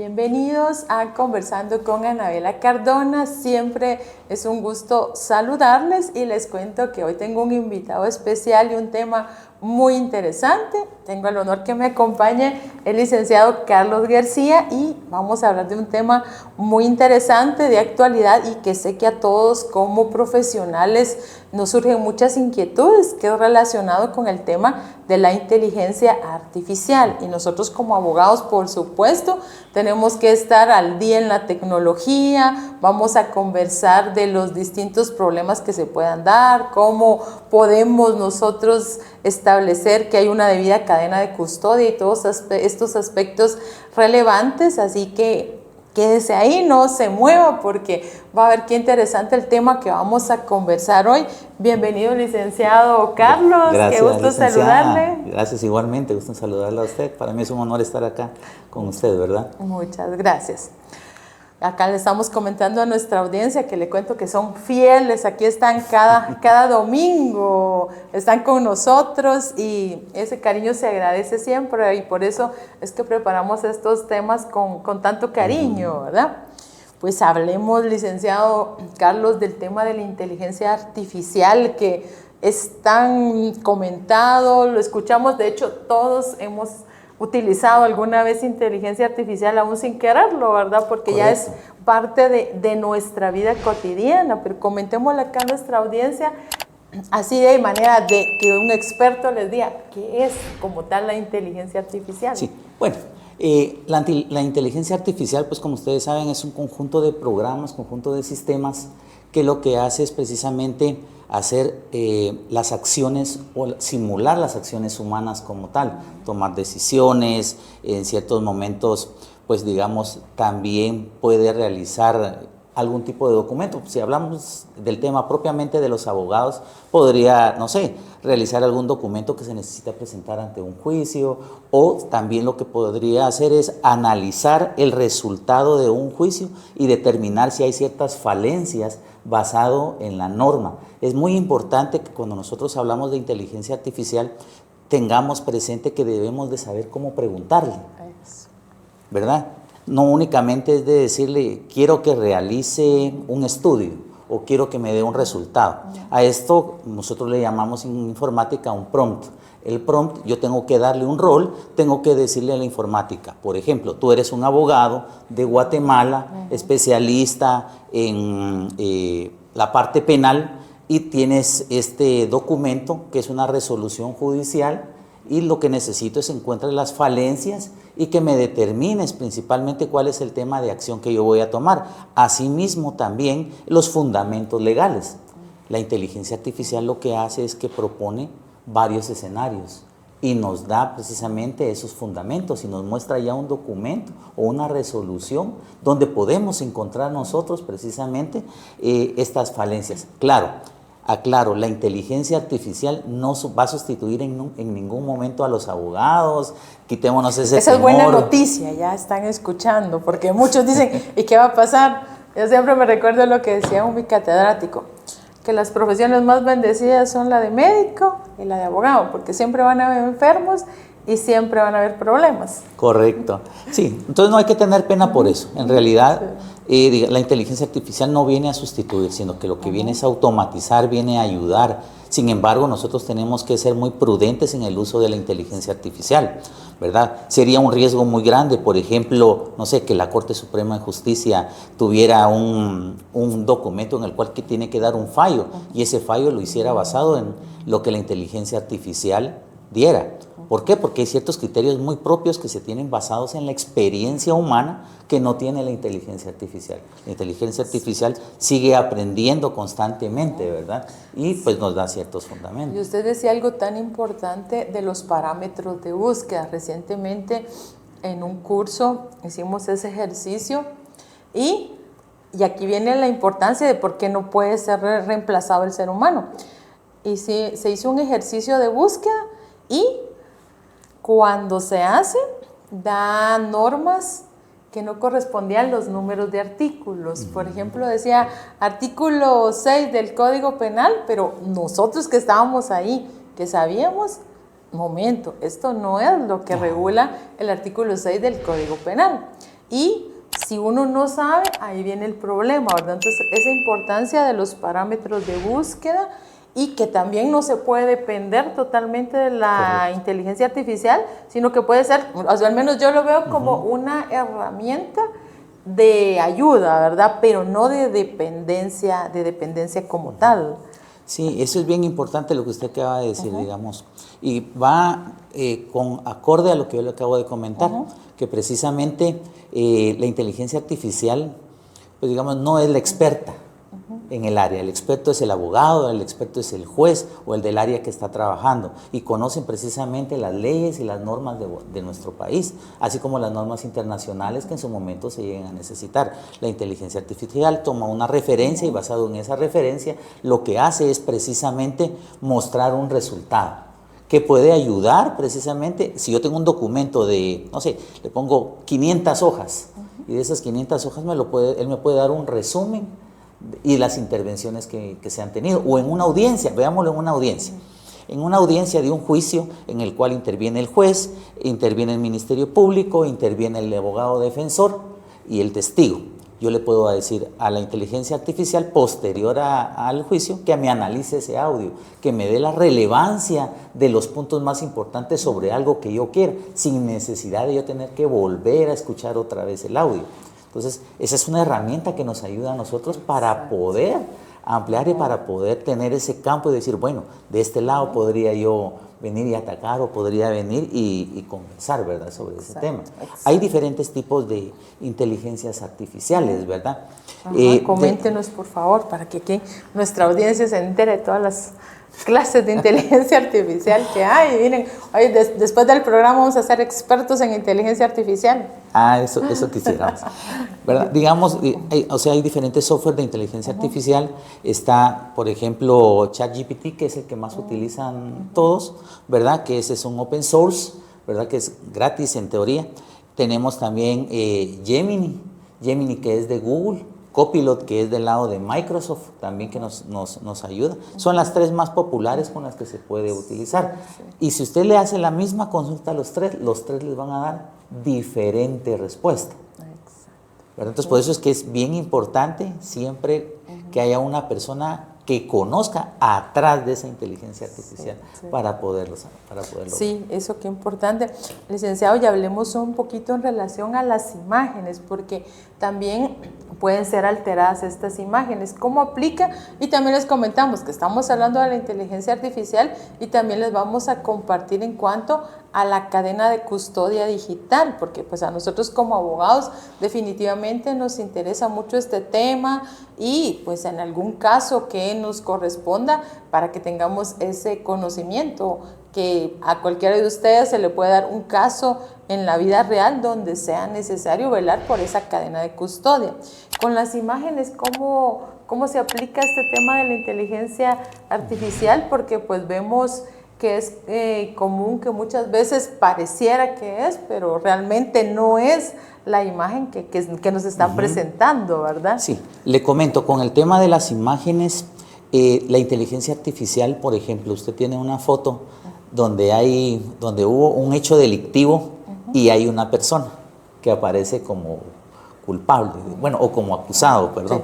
Bienvenidos a Conversando con Anabela Cardona. Siempre es un gusto saludarles y les cuento que hoy tengo un invitado especial y un tema muy interesante. Tengo el honor que me acompañe el licenciado Carlos García y vamos a hablar de un tema muy interesante de actualidad y que sé que a todos como profesionales nos surgen muchas inquietudes, que es relacionado con el tema de la inteligencia artificial. Y nosotros como abogados, por supuesto, tenemos que estar al día en la tecnología, vamos a conversar de los distintos problemas que se puedan dar, cómo podemos nosotros establecer que hay una debida cadena de custodia y todos estos aspectos relevantes, así que quédese ahí, no se mueva porque va a ver qué interesante el tema que vamos a conversar hoy. Bienvenido, licenciado Carlos. Gracias, qué gusto saludarle. Gracias, igualmente, gusto en saludarla a usted. Para mí es un honor estar acá con usted, ¿verdad? Muchas gracias. Acá le estamos comentando a nuestra audiencia que le cuento que son fieles, aquí están cada domingo, están con nosotros y ese cariño se agradece siempre y por eso es que preparamos estos temas con tanto cariño, ¿verdad? Pues hablemos, licenciado Carlos, del tema de la inteligencia artificial que es tan comentado, lo escuchamos, de hecho todos hemos utilizado alguna vez inteligencia artificial aún sin quererlo, ¿verdad? Porque Correcto. ya es parte de nuestra vida cotidiana, pero comentémosle acá a nuestra audiencia, así de manera de que un experto les diga qué es como tal la inteligencia artificial. Sí, bueno, la inteligencia artificial, pues como ustedes saben, es un conjunto de programas, conjunto de sistemas que lo que hace es precisamente hacer las acciones o simular las acciones humanas como tal, tomar decisiones, en ciertos momentos, pues digamos, también puede realizar algún tipo de documento. Si hablamos del tema propiamente de los abogados, podría, no sé, realizar algún documento que se necesita presentar ante un juicio, o también lo que podría hacer es analizar el resultado de un juicio y determinar si hay ciertas falencias basado en la norma. Es muy importante que cuando nosotros hablamos de inteligencia artificial tengamos presente que debemos de saber cómo preguntarle, ¿verdad? No únicamente es de decirle, quiero que realice un estudio o quiero que me dé un resultado. A esto nosotros le llamamos en informática un prompt. El prompt, yo tengo que darle un rol, tengo que decirle a la informática, por ejemplo, tú eres un abogado de Guatemala, especialista en la parte penal y tienes este documento que es una resolución judicial y lo que necesito es encontrar las falencias y que me determines principalmente cuál es el tema de acción que yo voy a tomar. Asimismo también los fundamentos legales. La inteligencia artificial lo que hace es que propone varios escenarios y nos da precisamente esos fundamentos y nos muestra ya un documento o una resolución donde podemos encontrar nosotros precisamente estas falencias. Claro, aclaro, la inteligencia artificial no va a sustituir en ningún momento a los abogados, quitémonos ese Esa temor. es buena noticia, ya están escuchando, porque muchos dicen, ¿y qué va a pasar? Yo siempre me recuerdo lo que decía mi catedrático, que las profesiones más bendecidas son la de médico y la de abogado, porque siempre van a haber enfermos y siempre van a haber problemas. Correcto. Sí, entonces no hay que tener pena por eso. En realidad, la inteligencia artificial no viene a sustituir, sino que lo que viene es automatizar, viene a ayudar. Sin embargo, nosotros tenemos que ser muy prudentes en el uso de la inteligencia artificial, ¿verdad? Sería un riesgo muy grande, por ejemplo, no sé, que la Corte Suprema de Justicia tuviera un documento en el cual que tiene que dar un fallo y ese fallo lo hiciera basado en lo que la inteligencia artificial diera. ¿Por qué? Porque hay ciertos criterios muy propios que se tienen basados en la experiencia humana que no tiene la inteligencia artificial. La inteligencia artificial sigue aprendiendo constantemente, ¿verdad? Y pues nos da ciertos fundamentos. Y usted decía algo tan importante de los parámetros de búsqueda. Recientemente en un curso hicimos ese ejercicio y aquí viene la importancia de por qué no puede ser reemplazado el ser humano. Y se hizo un ejercicio de búsqueda y cuando se hace, da normas que no correspondían los números de artículos. Por ejemplo, decía artículo 6 del Código Penal, pero nosotros que estábamos ahí, que sabíamos, momento, esto no es lo que regula el artículo 6 del Código Penal. y si uno no sabe, ahí viene el problema, ¿verdad? Entonces, esa importancia de los parámetros de búsqueda y que también no se puede depender totalmente de la inteligencia artificial, sino que puede ser, o sea, al menos yo lo veo como una herramienta de ayuda, ¿verdad? Pero no de dependencia como tal. Sí, eso es bien importante lo que usted acaba de decir, digamos, y va con acorde a lo que yo le acabo de comentar, que precisamente la inteligencia artificial, pues digamos, no es la experta en el área. El experto es el abogado, el experto es el juez o el del área que está trabajando y conocen precisamente las leyes y las normas de nuestro país, así como las normas internacionales que en su momento se lleguen a necesitar. La inteligencia artificial toma una referencia y basado en esa referencia lo que hace es precisamente mostrar un resultado que puede ayudar precisamente, si yo tengo un documento de, no sé, le pongo 500 hojas y de esas 500 hojas él me puede dar un resumen y las intervenciones que se han tenido, o en una audiencia, veámoslo en una audiencia de un juicio en el cual interviene el juez, interviene el Ministerio Público, interviene el abogado defensor y el testigo. Yo le puedo decir a la inteligencia artificial posterior al juicio que me analice ese audio, que me dé la relevancia de los puntos más importantes sobre algo que yo quiero, sin necesidad de yo tener que volver a escuchar otra vez el audio. Entonces, esa es una herramienta que nos ayuda a nosotros para poder ampliar y para poder tener ese campo y decir, bueno, de este lado podría yo venir y atacar o podría venir y conversar, ¿verdad?, sobre ese tema. Hay diferentes tipos de inteligencias artificiales, ¿verdad? Coméntenos, por favor, para que aquí nuestra audiencia se entere de todas las clases de inteligencia artificial que hay. Miren, hoy después del programa vamos a ser expertos en inteligencia artificial. Eso quisiéramos, ¿verdad? Digamos, o sea, hay diferentes software de inteligencia artificial. Está, por ejemplo, ChatGPT, que es el que más utilizan todos, ¿verdad? Que ese es un open source, ¿verdad? Que es gratis en teoría. Tenemos también Gemini, que es de Google. Copilot, que es del lado de Microsoft, también que nos ayuda. Son las tres más populares con las que se puede utilizar. Y si usted le hace la misma consulta a los tres les van a dar diferente respuesta. ¿Verdad? Entonces, por eso es que es bien importante siempre que haya una persona que conozca atrás de esa inteligencia artificial para poderlo lograr. Sí, eso qué importante. Licenciado, ya hablemos un poquito en relación a las imágenes, porque también pueden ser alteradas estas imágenes. ¿Cómo aplica? Y también les comentamos que estamos hablando de la inteligencia artificial y también les vamos a compartir en cuanto a la cadena de custodia digital, porque pues a nosotros como abogados definitivamente nos interesa mucho este tema y pues en algún caso que nos corresponda para que tengamos ese conocimiento, que a cualquiera de ustedes se le puede dar un caso en la vida real donde sea necesario velar por esa cadena de custodia. Con las imágenes, ¿cómo se aplica este tema de la inteligencia artificial? Porque pues vemos que es común que muchas veces pareciera que es, pero realmente no es la imagen que nos están presentando, ¿verdad? Sí, le comento, con el tema de las imágenes, la inteligencia artificial, por ejemplo, usted tiene una foto donde hubo un hecho delictivo y hay una persona que aparece como culpable, bueno, o como acusado, perdón.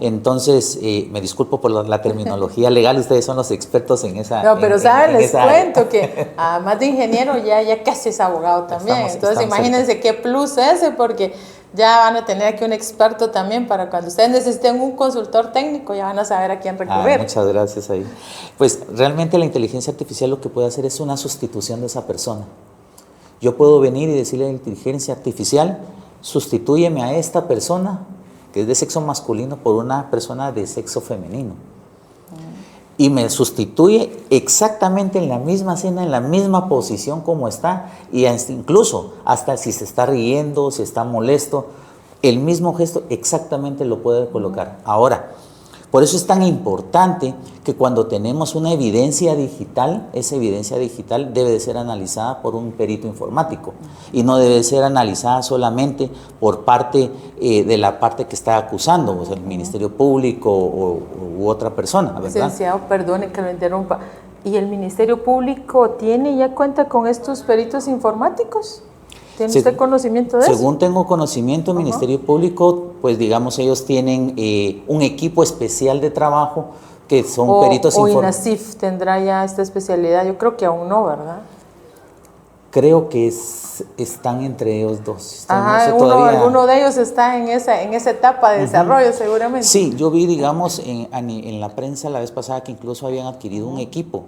Entonces, me disculpo por la terminología legal, ustedes son los expertos en esa. No, pero saben, les cuento que además de ingeniero ya casi es abogado también. Entonces, imagínense qué plus ese, porque ya van a tener aquí un experto también para cuando ustedes necesiten un consultor técnico, ya van a saber a quién recurrir. Muchas gracias ahí. Pues realmente la inteligencia artificial lo que puede hacer es una sustitución de esa persona. Yo puedo venir y decirle a la inteligencia artificial, sustitúyeme a esta persona que es de sexo masculino por una persona de sexo femenino. Y me sustituye exactamente en la misma escena, en la misma posición como está, y incluso hasta si se está riendo, si está molesto, el mismo gesto exactamente lo puede colocar. Ahora, por eso es tan importante que cuando tenemos una evidencia digital, esa evidencia digital debe de ser analizada por un perito informático y no debe ser analizada solamente por parte de la parte que está acusando, o sea, el Ministerio Público u otra persona, ¿verdad? Licenciado, perdone que lo interrumpa. ¿Y el Ministerio Público ya cuenta con estos peritos informáticos? ¿Tiene usted conocimiento de eso? Según tengo conocimiento, el Ministerio Público, pues digamos, ellos tienen un equipo especial de trabajo que son peritos informáticos. ¿O INASIF tendrá ya esta especialidad? Yo creo que aún no, ¿verdad? Creo que están entre ellos dos. Ajá, alguno de ellos está en esa etapa de desarrollo, seguramente. Sí, yo vi, digamos, en la prensa la vez pasada que incluso habían adquirido un equipo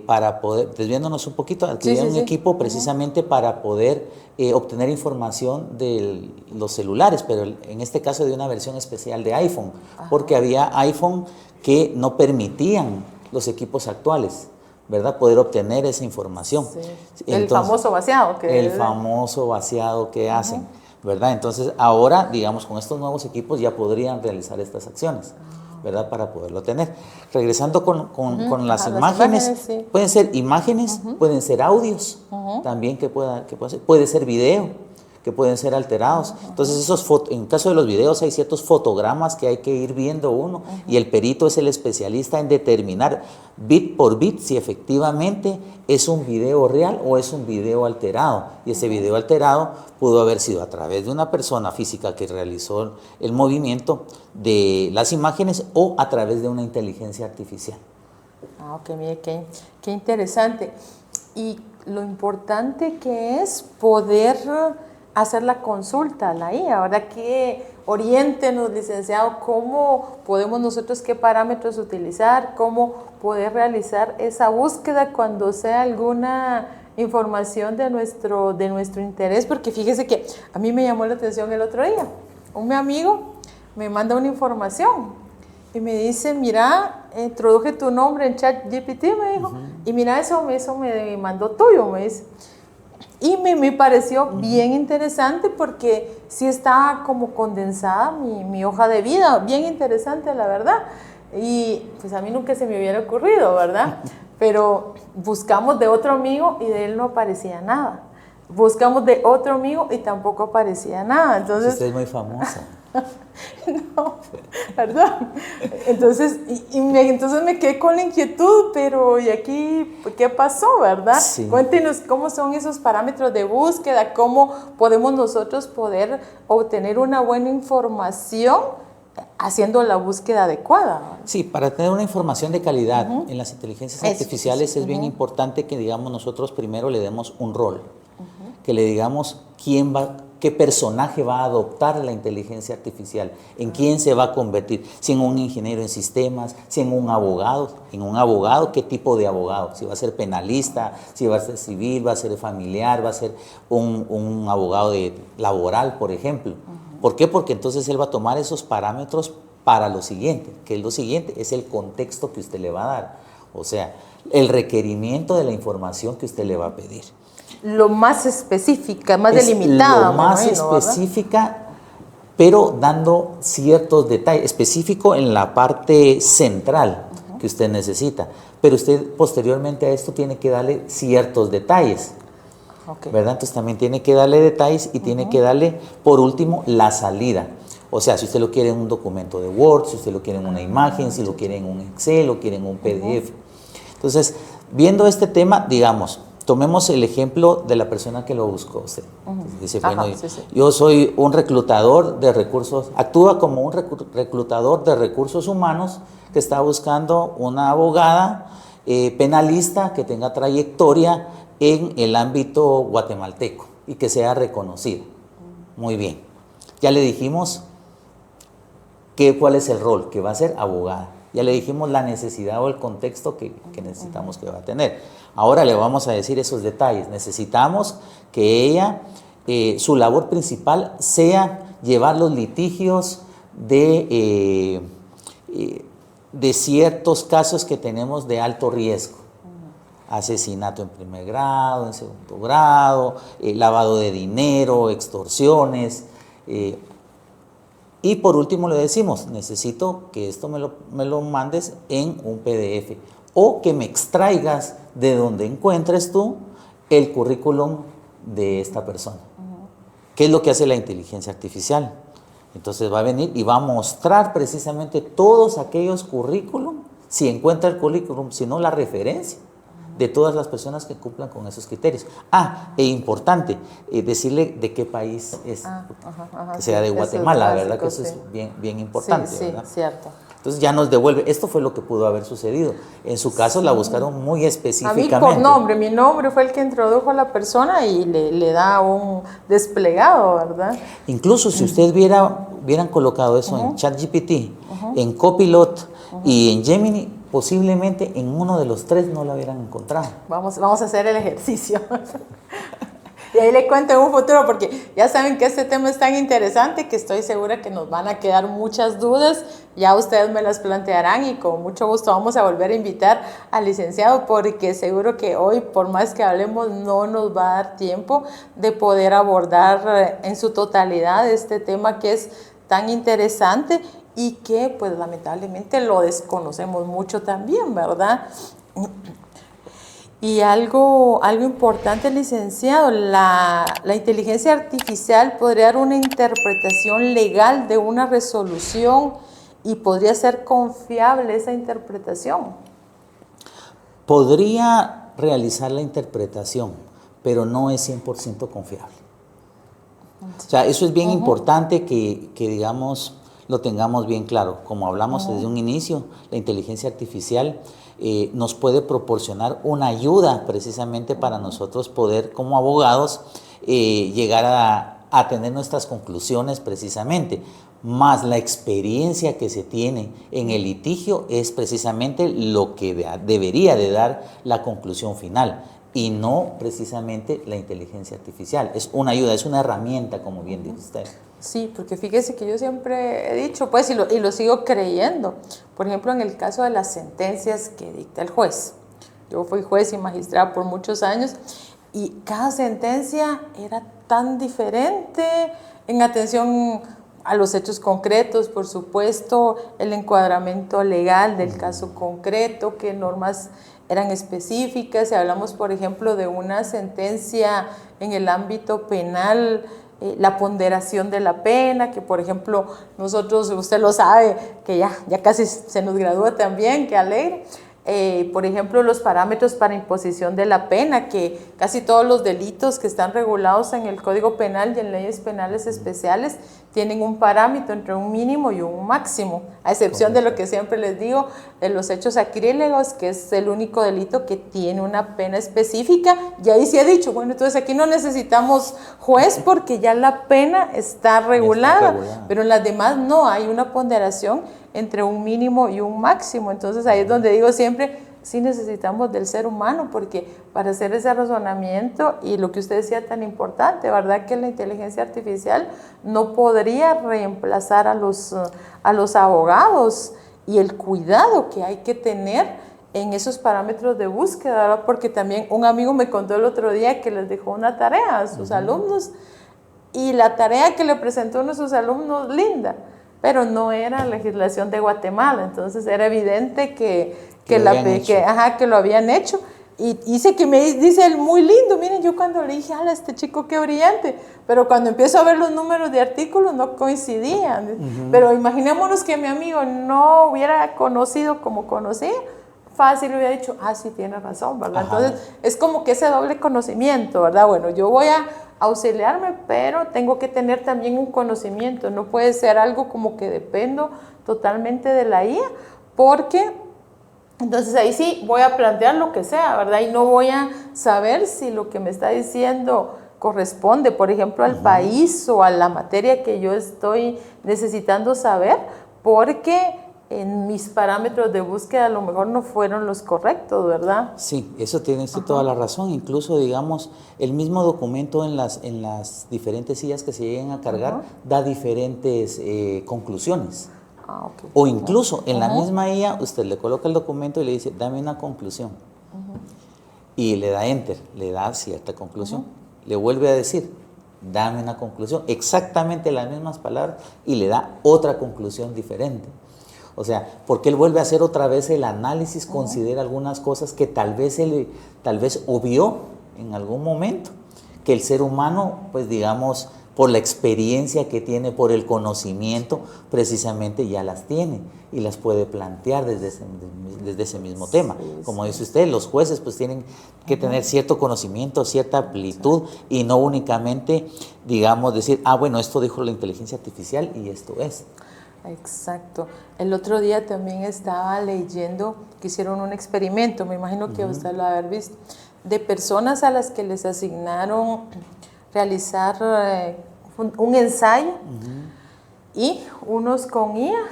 para poder, desviándonos un poquito, adquirieron un equipo precisamente para poder obtener información de los celulares, pero en este caso de una versión especial de iPhone, porque había iPhone que no permitían los equipos actuales, ¿verdad? Poder obtener esa información. Sí. El famoso vaciado. El famoso vaciado que hacen, ¿verdad? Entonces, ahora, digamos, con estos nuevos equipos ya podrían realizar estas acciones, ¿verdad? Para poderlo tener. Regresando con las imágenes, sí. Pueden ser imágenes, pueden ser audios, también que puede ser, puede ser video, que pueden ser alterados. Entonces, en el caso de los videos hay ciertos fotogramas que hay que ir viendo uno y el perito es el especialista en determinar bit por bit si efectivamente es un video real o es un video alterado. Y ese video alterado pudo haber sido a través de una persona física que realizó el movimiento de las imágenes o a través de una inteligencia artificial. Ok, mire, qué interesante. Y lo importante que es poder hacer la consulta a la IA, ¿verdad? Que oriéntenos, licenciado, cómo podemos nosotros, qué parámetros utilizar, cómo poder realizar esa búsqueda cuando sea alguna información de nuestro interés, porque fíjese que a mí me llamó la atención el otro día, un amigo me manda una información y me dice, mira, introduje tu nombre en ChatGPT, me dijo, y mira, eso me mandó tuyo, me dice. Y me pareció bien interesante porque sí estaba como condensada mi hoja de vida, bien interesante la verdad. Y pues a mí nunca se me hubiera ocurrido, ¿verdad? Pero buscamos de otro amigo y de él no aparecía nada. Buscamos de otro amigo y tampoco aparecía nada. Entonces, usted es muy famosa. No, ¿verdad? Entonces, entonces me quedé con la inquietud, pero ¿y aquí qué pasó, verdad? Sí. Cuéntenos cómo son esos parámetros de búsqueda, cómo podemos nosotros poder obtener una buena información haciendo la búsqueda adecuada. Sí, para tener una información de calidad en las inteligencias artificiales es bien importante que, digamos, nosotros primero le demos un rol, que le digamos qué personaje va a adoptar la inteligencia artificial, en quién se va a convertir, si en un ingeniero en sistemas, si en un abogado, qué tipo de abogado, si va a ser penalista, si va a ser civil, va a ser familiar, va a ser un abogado laboral, por ejemplo. ¿Por qué? Porque entonces él va a tomar esos parámetros para lo siguiente, que es lo siguiente, es el contexto que usted le va a dar, o sea, el requerimiento de la información que usted le va a pedir. Lo más específica, más delimitada. Lo más específica, ¿verdad? Pero dando ciertos detalles, específico en la parte central que usted necesita. Pero usted posteriormente a esto tiene que darle ciertos detalles, ¿verdad? Entonces también tiene que darle detalles y tiene que darle, por último, la salida. O sea, si usted lo quiere en un documento de Word, si usted lo quiere en una imagen, si lo quiere en un Excel, lo quiere en un PDF. Entonces, viendo este tema, digamos, tomemos el ejemplo de la persona que lo buscó usted. Dice, bueno, yo soy un reclutador de recursos, actúa como un reclutador de recursos humanos que está buscando una abogada penalista que tenga trayectoria en el ámbito guatemalteco y que sea reconocida. Muy bien. Ya le dijimos cuál es el rol, que va a ser abogada. Ya le dijimos la necesidad o el contexto que necesitamos que va a tener. Ahora le vamos a decir esos detalles. Necesitamos que ella, su labor principal sea llevar los litigios de ciertos casos que tenemos de alto riesgo. Asesinato en primer grado, en segundo grado, lavado de dinero, extorsiones. Y por último le decimos, necesito que esto me lo mandes en un PDF o que me extraigas de donde encuentres tú el currículum de esta persona. ¿Qué es lo que hace la inteligencia artificial? Entonces va a venir y va a mostrar precisamente todos aquellos currículum, si encuentra el currículum, si no la referencia de todas las personas que cumplan con esos criterios. E importante, decirle de qué país es, que sea de Guatemala, ¿verdad? Que eso es bien importante, ¿verdad? Cierto. Entonces ya nos devuelve, esto fue lo que pudo haber sucedido. En su caso la buscaron muy específicamente. A mí por nombre, mi nombre fue el que introdujo a la persona y le da un desplegado, ¿verdad? Incluso si ustedes hubieran colocado eso en ChatGPT, en Copilot y en Gemini, posiblemente en uno de los tres no lo hubieran encontrado. Vamos a hacer el ejercicio. Y ahí le cuento en un futuro, porque ya saben que este tema es tan interesante que estoy segura que nos van a quedar muchas dudas. Ya ustedes me las plantearán y con mucho gusto vamos a volver a invitar al licenciado, porque seguro que hoy, por más que hablemos, no nos va a dar tiempo de poder abordar en su totalidad este tema que es tan interesante y que pues lamentablemente lo desconocemos mucho también, ¿verdad? Y algo importante, licenciado, la inteligencia artificial podría dar una interpretación legal de una resolución y podría ser confiable esa interpretación. Podría realizar la interpretación, pero no es 100% confiable. O sea, eso es bien importante que digamos, lo tengamos bien claro. Como hablamos desde un inicio, la inteligencia artificial nos puede proporcionar una ayuda precisamente para nosotros poder, como abogados, llegar a tener nuestras conclusiones precisamente. Más la experiencia que se tiene en el litigio es precisamente lo que debería de dar la conclusión final, y no precisamente la inteligencia artificial. Es una ayuda, es una herramienta, como bien dijo usted. Sí, porque fíjese que yo siempre he dicho, pues, y lo sigo creyendo. Por ejemplo, en el caso de las sentencias que dicta el juez. Yo fui juez y magistrada por muchos años y cada sentencia era tan diferente en atención a los hechos concretos, por supuesto, el encuadramiento legal del caso concreto, qué normas eran específicas. Si hablamos, por ejemplo, de una sentencia en el ámbito penal, la ponderación de la pena, que por ejemplo nosotros, usted lo sabe, que ya casi se nos gradúa también, qué alegre. Por ejemplo, los parámetros para imposición de la pena, que casi todos los delitos que están regulados en el Código Penal y en leyes penales especiales tienen un parámetro entre un mínimo y un máximo, a excepción de lo que siempre les digo, de los hechos sacrílegos, que es el único delito que tiene una pena específica. Y ahí sí he dicho, bueno, entonces aquí no necesitamos juez porque ya la pena está regulada, pero en las demás no, hay una ponderación entre un mínimo y un máximo. Entonces ahí es donde digo siempre, sí necesitamos del ser humano, porque para hacer ese razonamiento y lo que usted decía tan importante, ¿verdad? Que la inteligencia artificial no podría reemplazar a los abogados y el cuidado que hay que tener en esos parámetros de búsqueda, ¿verdad? Porque también un amigo me contó el otro día que les dejó una tarea a sus alumnos y la tarea que le presentó uno de sus alumnos, linda, pero no era legislación de Guatemala, entonces era evidente que lo habían hecho. Y dice que me dice él, muy lindo, miren, yo cuando le dije, ala, este chico qué brillante, pero cuando empiezo a ver los números de artículos no coincidían. Pero imaginémonos que mi amigo no hubiera conocido como conocía, fácil hubiera dicho, sí tiene razón, ¿verdad? Entonces es como que ese doble conocimiento, ¿verdad? Bueno, yo voy a auxiliarme, pero tengo que tener también un conocimiento, no puede ser algo como que dependo totalmente de la IA, porque entonces ahí sí voy a plantear lo que sea, ¿verdad? Y no voy a saber si lo que me está diciendo corresponde, por ejemplo, al país o a la materia que yo estoy necesitando saber, porque en mis parámetros de búsqueda a lo mejor no fueron los correctos, ¿verdad? Sí, eso tiene usted toda la razón. Incluso, digamos, el mismo documento en las diferentes sillas que se lleguen a cargar da diferentes conclusiones. Okay. O incluso en la misma IA usted le coloca el documento y le dice, dame una conclusión. Y le da enter, le da cierta conclusión. Le vuelve a decir, dame una conclusión. Exactamente las mismas palabras y le da otra conclusión diferente. O sea, porque él vuelve a hacer otra vez el análisis, considera algunas cosas que tal vez obvió en algún momento, que el ser humano, pues digamos, por la experiencia que tiene, por el conocimiento, precisamente ya las tiene y las puede plantear desde ese mismo tema. Como dice usted, los jueces pues tienen que tener cierto conocimiento, cierta amplitud y no únicamente, digamos, decir, bueno, esto dijo la inteligencia artificial y esto es. Exacto. El otro día también estaba leyendo que hicieron un experimento, me imagino que usted lo ha haber visto, de personas a las que les asignaron realizar un ensayo y unos con IA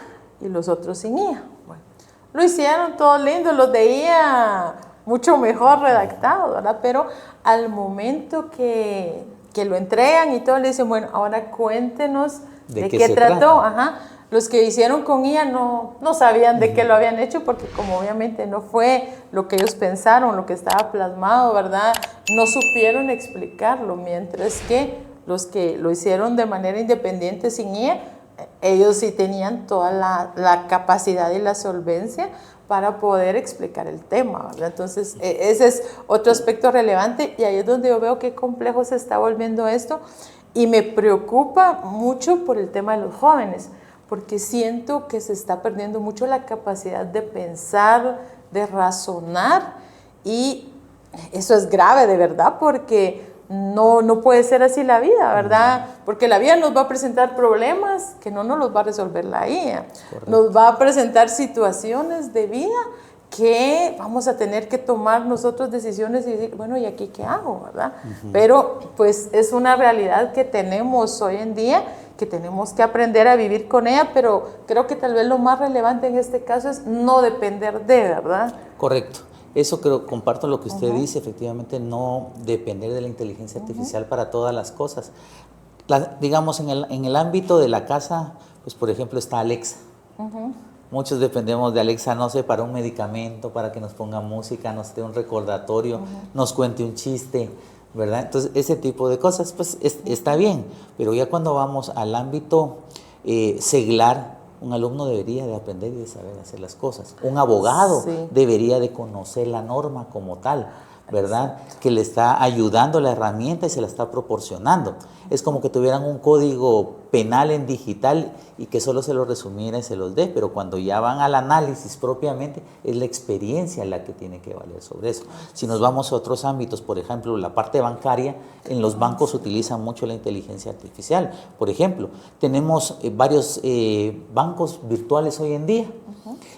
y los otros sin IA. Bueno, lo hicieron todo lindo, los de IA mucho mejor redactado, ¿verdad? Pero al momento que lo entregan y todo, le dicen, bueno, ahora cuéntenos de qué trató. Ajá. Los que hicieron con IA no sabían de qué lo habían hecho porque como obviamente no fue lo que ellos pensaron, lo que estaba plasmado, ¿verdad? No supieron explicarlo, mientras que los que lo hicieron de manera independiente sin IA, ellos sí tenían toda la capacidad y la solvencia para poder explicar el tema, ¿verdad? Entonces, ese es otro aspecto relevante y ahí es donde yo veo qué complejo se está volviendo esto y me preocupa mucho por el tema de los jóvenes, porque siento que se está perdiendo mucho la capacidad de pensar, de razonar y eso es grave de verdad porque no puede ser así la vida, ¿verdad? Porque la vida nos va a presentar problemas que no nos los va a resolver la IA. Correcto. Nos va a presentar situaciones de vida que vamos a tener que tomar nosotros decisiones y decir, bueno, ¿y aquí qué hago, verdad? Pero pues es una realidad que tenemos hoy en día, que tenemos que aprender a vivir con ella, pero creo que tal vez lo más relevante en este caso es no depender de, ¿verdad? Correcto. Eso creo, comparto lo que usted dice, efectivamente no depender de la inteligencia artificial para todas las cosas. Digamos, en el ámbito de la casa, pues por ejemplo está Alexa. Muchos dependemos de Alexa, no sé, para un medicamento, para que nos ponga música, nos dé un recordatorio, nos cuente un chiste, ¿verdad? Entonces, ese tipo de cosas, pues está bien, pero ya cuando vamos al ámbito seglar, un alumno debería de aprender y de saber hacer las cosas. Un abogado debería de conocer la norma como tal, ¿verdad? Que le está ayudando la herramienta y se la está proporcionando. Es como que tuvieran un código penal en digital y que solo se lo resumiera y se los dé, pero cuando ya van al análisis propiamente, es la experiencia la que tiene que valer sobre eso. Si nos vamos a otros ámbitos, por ejemplo, la parte bancaria, en los bancos utilizan mucho la inteligencia artificial. Por ejemplo, tenemos varios bancos virtuales hoy en día,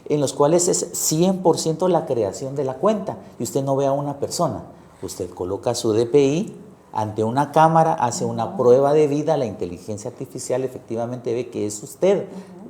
en los cuales es 100% la creación de la cuenta y usted no ve a una persona, usted coloca su DPI ante una cámara, hace una prueba de vida, la inteligencia artificial efectivamente ve que es usted,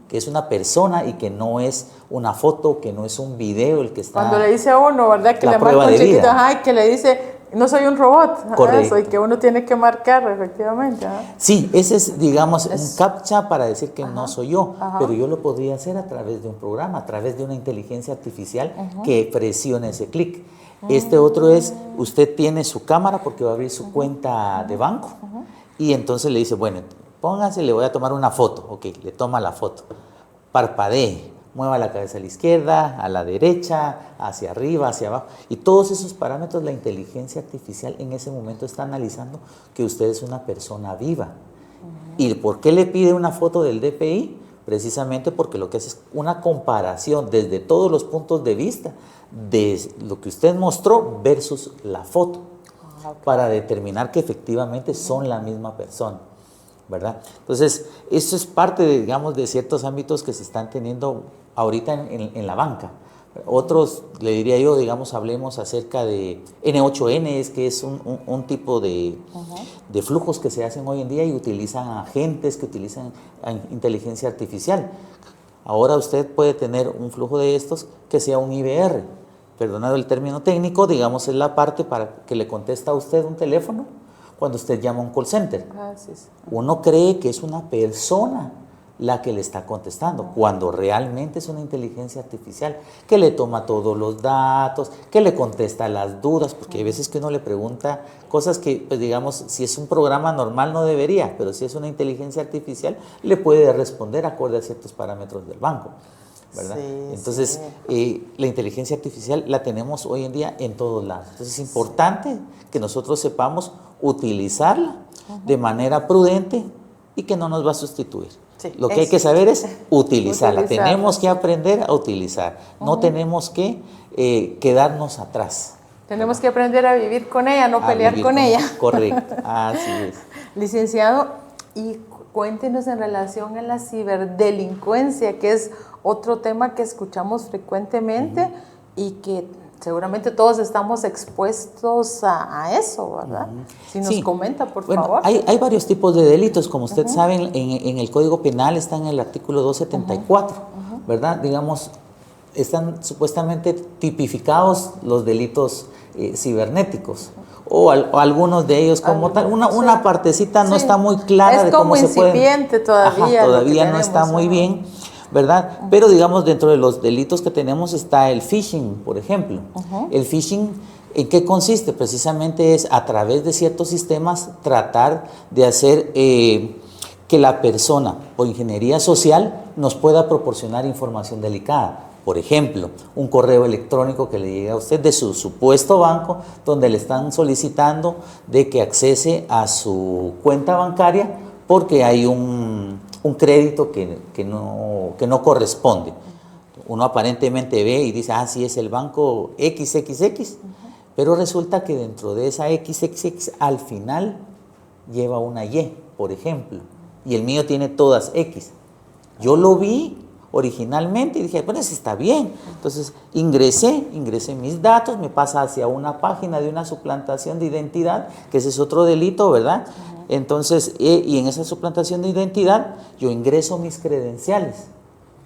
que es una persona y que no es una foto, que no es un video el que está. Cuando le dice a uno, ¿verdad? Que le marca un chiquito, que le dice, no soy un robot. Correcto. Y que uno tiene que marcar, efectivamente. Sí, ese es, digamos, un captcha para decir que no soy yo, pero yo lo podría hacer a través de un programa, a través de una inteligencia artificial que presione ese clic. Este otro es, usted tiene su cámara porque va a abrir su cuenta de banco y entonces le dice, bueno, póngase, le voy a tomar una foto. Ok, le toma la foto, parpadee, mueva la cabeza a la izquierda, a la derecha, hacia arriba, hacia abajo. Y todos esos parámetros la inteligencia artificial en ese momento está analizando que usted es una persona viva. ¿Y por qué le pide una foto del DPI? Precisamente porque lo que hace es una comparación desde todos los puntos de vista de lo que usted mostró versus la foto, para determinar que efectivamente son la misma persona, ¿verdad? Entonces, esto es parte de, digamos, de ciertos ámbitos que se están teniendo ahorita en la banca. Otros, le diría yo, digamos, hablemos acerca de N8N, que es un tipo de flujos que se hacen hoy en día y utilizan agentes que utilizan inteligencia artificial. Ahora usted puede tener un flujo de estos que sea un IVR, perdonado el término técnico, digamos, es la parte para que le contesta a usted un teléfono cuando usted llama a un call center. Uno cree que es una persona la que le está contestando, cuando realmente es una inteligencia artificial que le toma todos los datos, que le contesta las dudas, porque hay veces que uno le pregunta cosas que, pues digamos, si es un programa normal no debería, pero si es una inteligencia artificial, le puede responder acorde a ciertos parámetros del banco, ¿verdad? Entonces, la inteligencia artificial la tenemos hoy en día en todos lados. Entonces, es importante que nosotros sepamos utilizarla de manera prudente y que no nos va a sustituir. Sí, Lo que hay que saber es utilizarla. Tenemos que sí. aprender a utilizar. No tenemos que quedarnos atrás. Tenemos que aprender a vivir con ella, no pelear con ella. Correcto, así es. Licenciado, y cuéntenos en relación a la ciberdelincuencia, que es otro tema que escuchamos frecuentemente y que seguramente todos estamos expuestos a eso, ¿verdad? Si nos comenta, por favor. Hay varios tipos de delitos, como usted sabe, en el Código Penal está en el artículo 274, ¿verdad? Digamos, están supuestamente tipificados los delitos cibernéticos. O algunos de ellos como tal, una partecita no está muy clara de cómo se puede. Es como incipiente todavía. Todavía no está muy bien, ¿verdad? Pero digamos, dentro de los delitos que tenemos está el phishing, por ejemplo. El phishing, ¿en qué consiste? Precisamente es a través de ciertos sistemas tratar de hacer que la persona, por ingeniería social, nos pueda proporcionar información delicada. Por ejemplo, un correo electrónico que le llegue a usted de su supuesto banco, donde le están solicitando de que accese a su cuenta bancaria porque hay un crédito que no corresponde. Uno aparentemente ve y dice, sí, es el banco XXX, pero resulta que dentro de esa XXX al final lleva una Y, por ejemplo, y el mío tiene todas X. Yo lo vi originalmente y dije, bueno, eso está bien. Entonces ingresé mis datos, me pasa hacia una página de una suplantación de identidad, que ese es otro delito, ¿verdad? Entonces, y en esa suplantación de identidad yo ingreso mis credenciales.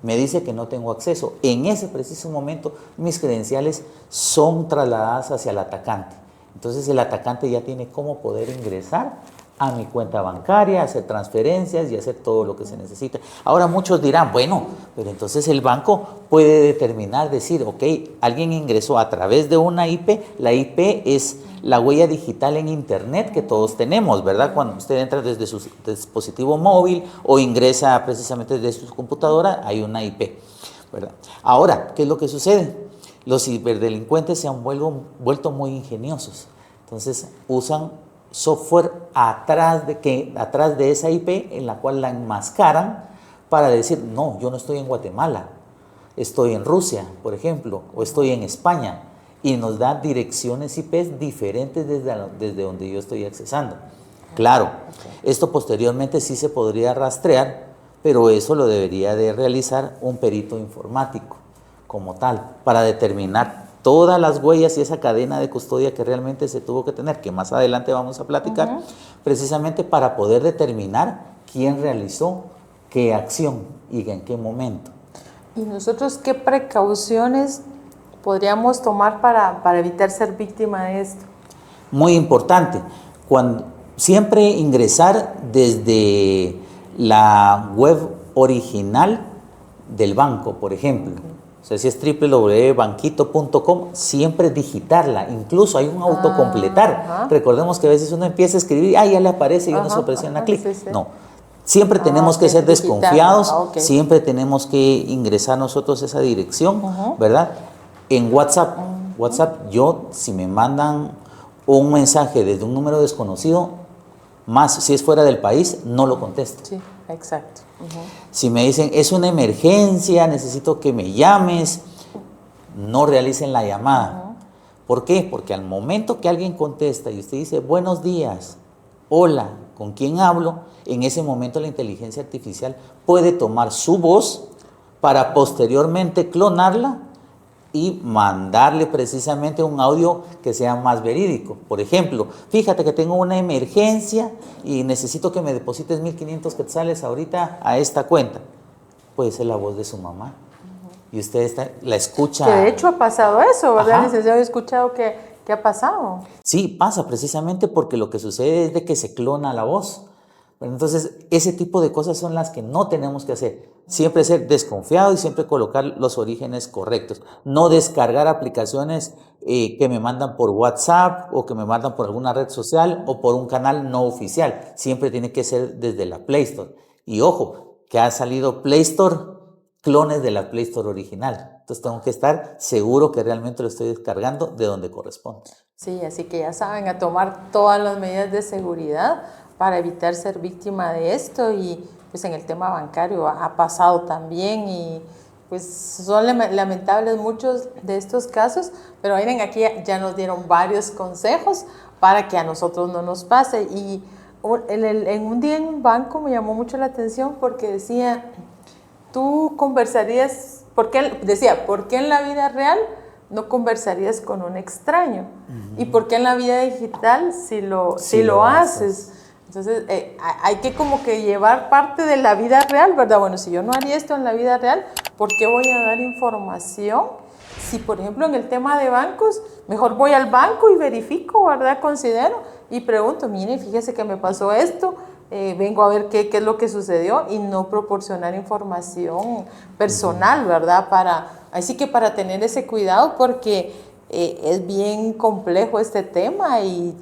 Me dice que no tengo acceso. En ese preciso momento mis credenciales son trasladadas hacia el atacante. Entonces el atacante ya tiene cómo poder ingresar a mi cuenta bancaria, hacer transferencias y hacer todo lo que se necesita. Ahora muchos dirán, bueno, pero entonces el banco puede determinar, decir, ok, alguien ingresó a través de una IP, la IP es la huella digital en internet que todos tenemos, ¿verdad? Cuando usted entra desde su dispositivo móvil o ingresa precisamente desde su computadora, hay una IP, ¿verdad? Ahora, ¿qué es lo que sucede? Los ciberdelincuentes se han vuelto muy ingeniosos, entonces usan software atrás de esa IP en la cual la enmascaran para decir, no, yo no estoy en Guatemala, estoy en Rusia, por ejemplo, o estoy en España, y nos da direcciones IPs diferentes desde donde yo estoy accesando. Claro, esto posteriormente sí se podría rastrear, pero eso lo debería de realizar un perito informático como tal, para determinar todas las huellas y esa cadena de custodia que realmente se tuvo que tener, que más adelante vamos a platicar, precisamente para poder determinar quién realizó qué acción y en qué momento. ¿Y nosotros qué precauciones podríamos tomar para evitar ser víctima de esto? Muy importante, siempre ingresar desde la web original del banco, por ejemplo. O sea, si es www.banquito.com, siempre digitarla. Incluso hay un autocompletar. Recordemos que a veces uno empieza a escribir, ya le aparece y uno se presiona clic. Sí. No, siempre tenemos que ser desconfiados, siempre tenemos que ingresar nosotros esa dirección, ¿verdad? En WhatsApp, yo, si me mandan un mensaje desde un número desconocido, más si es fuera del país, no lo contesto. Sí, exacto. Si me dicen, es una emergencia, necesito que me llames, no realicen la llamada. ¿Por qué? Porque al momento que alguien contesta y usted dice, buenos días, hola, ¿con quién hablo? En ese momento la inteligencia artificial puede tomar su voz para posteriormente clonarla y mandarle precisamente un audio que sea más verídico. Por ejemplo, fíjate que tengo una emergencia y necesito que me deposites 1,500 quetzales ahorita a esta cuenta. Puede ser la voz de su mamá. Y usted la escucha. Que de hecho ha pasado eso, ¿verdad, licenciado? He escuchado que ha pasado. Sí, pasa precisamente porque lo que sucede es de que se clona la voz. Entonces, ese tipo de cosas son las que no tenemos que hacer. Siempre ser desconfiado y siempre colocar los orígenes correctos. No descargar aplicaciones que me mandan por WhatsApp o que me mandan por alguna red social o por un canal no oficial. Siempre tiene que ser desde la Play Store. Y ojo, que ha salido Play Store, clones de la Play Store original. Entonces tengo que estar seguro que realmente lo estoy descargando de donde corresponde. Sí, así que ya saben, a tomar todas las medidas de seguridad para evitar ser víctima de esto. Y pues en el tema bancario ha pasado también, y pues son lamentables muchos de estos casos, pero miren, aquí ya nos dieron varios consejos para que a nosotros no nos pase. Y en un día en un banco me llamó mucho la atención porque decía, tú conversarías, ¿por qué en la vida real no conversarías con un extraño? ¿Y por qué en la vida digital si lo haces? Entonces, hay que como que llevar parte de la vida real, ¿verdad? Bueno, si yo no haría esto en la vida real, ¿por qué voy a dar información? Si, por ejemplo, en el tema de bancos, mejor voy al banco y verifico, ¿verdad? Considero y pregunto, mire, fíjese que me pasó esto, vengo a ver qué es lo que sucedió, y no proporcionar información personal, ¿verdad? Así que para tener ese cuidado, porque es bien complejo este tema, y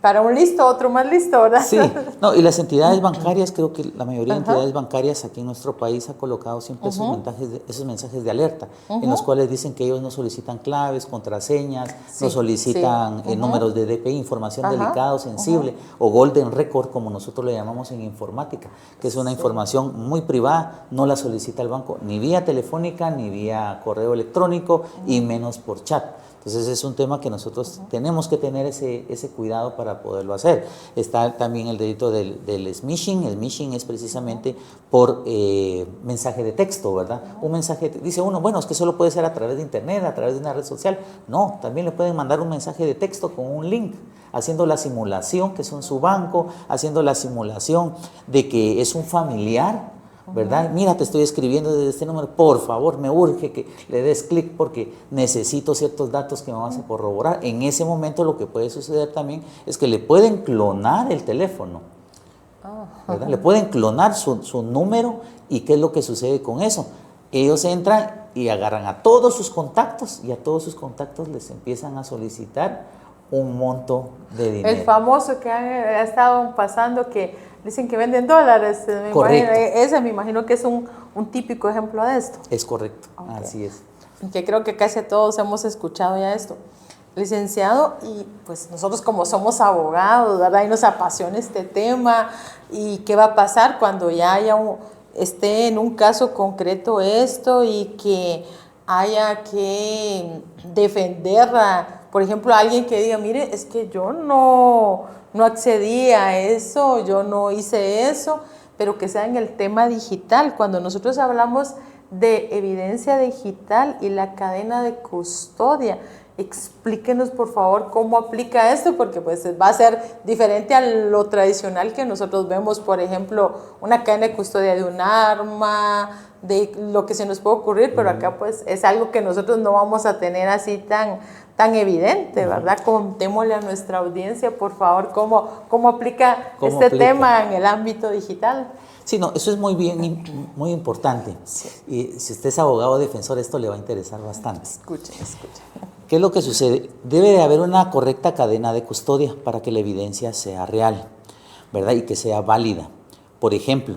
para un listo, otro más listo, ¿verdad? Sí, no, y las entidades bancarias, creo que la mayoría de entidades bancarias aquí en nuestro país ha colocado siempre esos mensajes de alerta, en los cuales dicen que ellos no solicitan claves, contraseñas, no solicitan números de DPI, información delicada o sensible, o golden record, como nosotros le llamamos en informática, que es una información muy privada, no la solicita el banco, ni vía telefónica, ni vía correo electrónico, y menos por chat. Entonces es un tema que nosotros tenemos que tener ese cuidado para poderlo hacer. Está también el delito del smishing. El smishing es precisamente por mensaje de texto, ¿verdad? Un mensaje, dice uno, bueno, es que solo puede ser a través de internet, a través de una red social. No, también le pueden mandar un mensaje de texto con un link, haciendo la simulación que son su banco, haciendo la simulación de que es un familiar, ¿verdad? Mira, te estoy escribiendo desde este número, por favor, me urge que le des clic porque necesito ciertos datos que me vas a corroborar. En ese momento lo que puede suceder también es que le pueden clonar el teléfono, ¿verdad? Le pueden clonar su número. ¿Y qué es lo que sucede con eso? Ellos entran y agarran a todos sus contactos, y a todos sus contactos les empiezan a solicitar un monto de dinero. El famoso que ha estado pasando, que dicen que venden dólares. Correcto. Ese me imagino que es un típico ejemplo de esto. Es correcto, así es. Que creo que casi todos hemos escuchado ya esto. Licenciado, y pues nosotros como somos abogados, ¿verdad? Y nos apasiona este tema, y qué va a pasar cuando ya esté en un caso concreto esto, y que haya que defenderla. Por ejemplo, alguien que diga, mire, es que yo no accedí a eso, yo no hice eso, pero que sea en el tema digital. Cuando nosotros hablamos de evidencia digital y la cadena de custodia, explíquenos por favor cómo aplica esto, porque pues va a ser diferente a lo tradicional que nosotros vemos, por ejemplo, una cadena de custodia de un arma, de lo que se nos puede ocurrir, pero acá pues es algo que nosotros no vamos a tener así tan evidente, ¿verdad? Contémosle a nuestra audiencia, por favor, cómo aplica este tema en el ámbito digital. Sí, no, eso es muy importante. Sí. Y si usted es abogado o defensor, esto le va a interesar bastante. Escuchen. ¿Qué es lo que sucede? Debe de haber una correcta cadena de custodia para que la evidencia sea real, ¿verdad? Y que sea válida. Por ejemplo,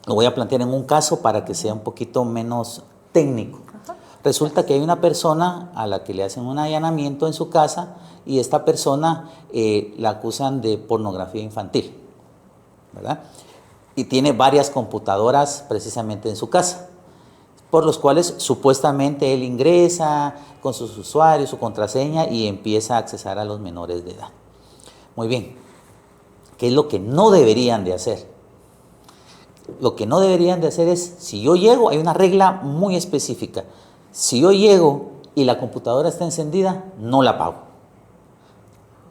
lo voy a plantear en un caso para que sea un poquito menos técnico. Resulta que hay una persona a la que le hacen un allanamiento en su casa, y esta persona la acusan de pornografía infantil, ¿verdad? Y tiene varias computadoras precisamente en su casa, por los cuales supuestamente él ingresa con sus usuarios, su contraseña, y empieza a accesar a los menores de edad. Muy bien, ¿qué es lo que no deberían de hacer? Lo que no deberían de hacer es, si yo llego, hay una regla muy específica. Si yo llego y la computadora está encendida, no la apago.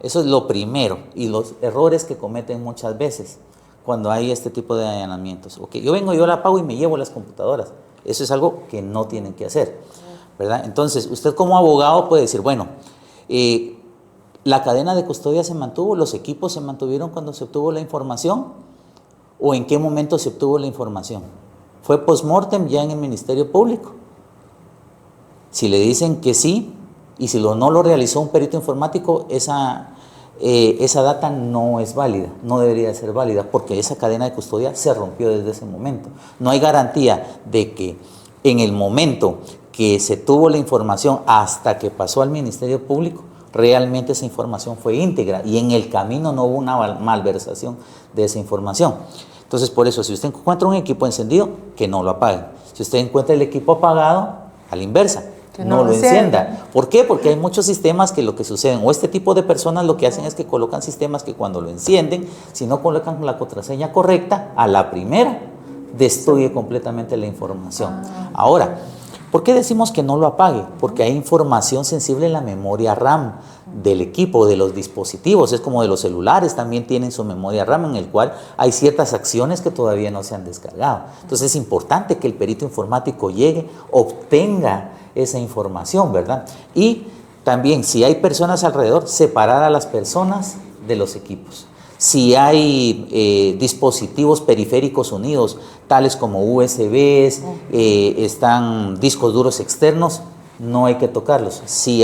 Eso es lo primero, y los errores que cometen muchas veces cuando hay este tipo de allanamientos. Okay, yo vengo, yo la apago y me llevo las computadoras. Eso es algo que no tienen que hacer, ¿verdad? Entonces, usted como abogado puede decir, bueno, la cadena de custodia se mantuvo, los equipos se mantuvieron cuando se obtuvo la información, o en qué momento se obtuvo la información. ¿Fue post-mortem ya en el Ministerio Público? Si le dicen que sí, y si no lo realizó un perito informático, esa data no es válida, no debería ser válida, porque esa cadena de custodia se rompió desde ese momento. No hay garantía de que en el momento que se tuvo la información hasta que pasó al Ministerio Público, realmente esa información fue íntegra y en el camino no hubo una malversación de esa información. Entonces, por eso, si usted encuentra un equipo encendido, que no lo apague. Si usted encuentra el equipo apagado, a la inversa, que no lo encienda. ¿Por qué? Porque hay muchos sistemas que lo que suceden, o este tipo de personas lo que hacen es que colocan sistemas que cuando lo encienden, si no colocan la contraseña correcta, a la primera destruye completamente la información. Ahora, ¿por qué decimos que no lo apague? Porque hay información sensible en la memoria RAM del equipo, de los dispositivos. Es como de los celulares, también tienen su memoria RAM en el cual hay ciertas acciones que todavía no se han descargado. Entonces es importante que el perito informático llegue, obtenga esa información, ¿verdad? Y también, si hay personas alrededor, separar a las personas de los equipos. Si hay dispositivos periféricos unidos, tales como USBs, están discos duros externos, no hay que tocarlos. Si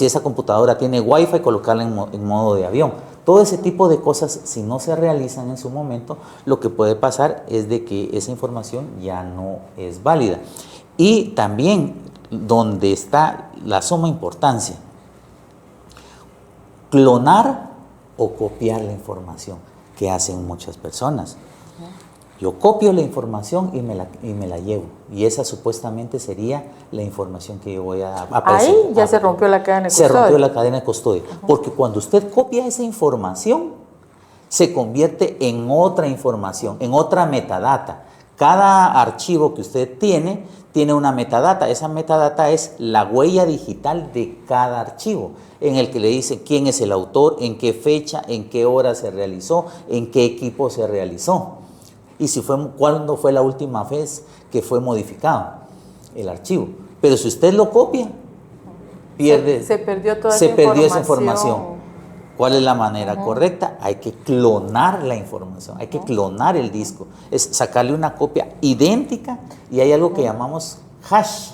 esa computadora tiene Wi-Fi, colocarla en modo de avión. Todo ese tipo de cosas, si no se realizan en su momento, lo que puede pasar es de que esa información ya no es válida. Y también, donde está la suma importancia, clonar o copiar la información, que hacen muchas personas. Yo copio la información y me la llevo, y esa supuestamente sería la información que yo voy a presentar. Ahí ya se rompió la cadena de custodia. Se rompió la cadena de custodia, porque cuando usted copia esa información, se convierte en otra información, en otra metadata. Cada archivo que usted tiene una metadata. Esa metadata es la huella digital de cada archivo, en el que le dice quién es el autor, en qué fecha, en qué hora se realizó, en qué equipo se realizó, y cuándo fue la última vez que fue modificado el archivo. Pero si usted lo copia, se perdió toda esa información. ¿Cuál es la manera correcta? Hay que clonar la información, hay que clonar el disco, es sacarle una copia idéntica, y hay algo que llamamos hash.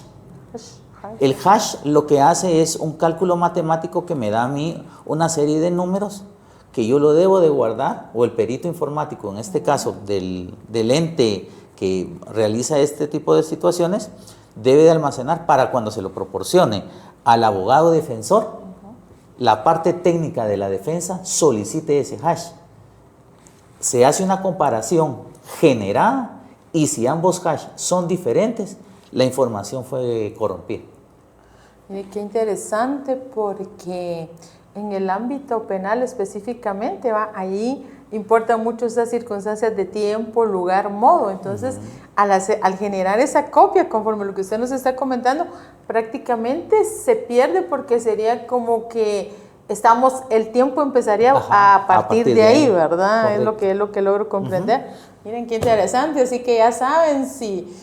El hash lo que hace es un cálculo matemático que me da a mí una serie de números que yo lo debo de guardar, o el perito informático, en este caso del ente que realiza este tipo de situaciones, debe de almacenar para cuando se lo proporcione al abogado defensor, la parte técnica de la defensa solicite ese hash. Se hace una comparación generada, y si ambos hash son diferentes, la información fue corrompida. Qué interesante, porque en el ámbito penal específicamente, ahí importan mucho esas circunstancias de tiempo, lugar, modo. Entonces, al generar esa copia, conforme lo que usted nos está comentando, prácticamente se pierde, porque sería como que el tiempo empezaría a partir de ahí, ¿verdad? Es lo que logro comprender. Miren qué interesante, así que ya saben, si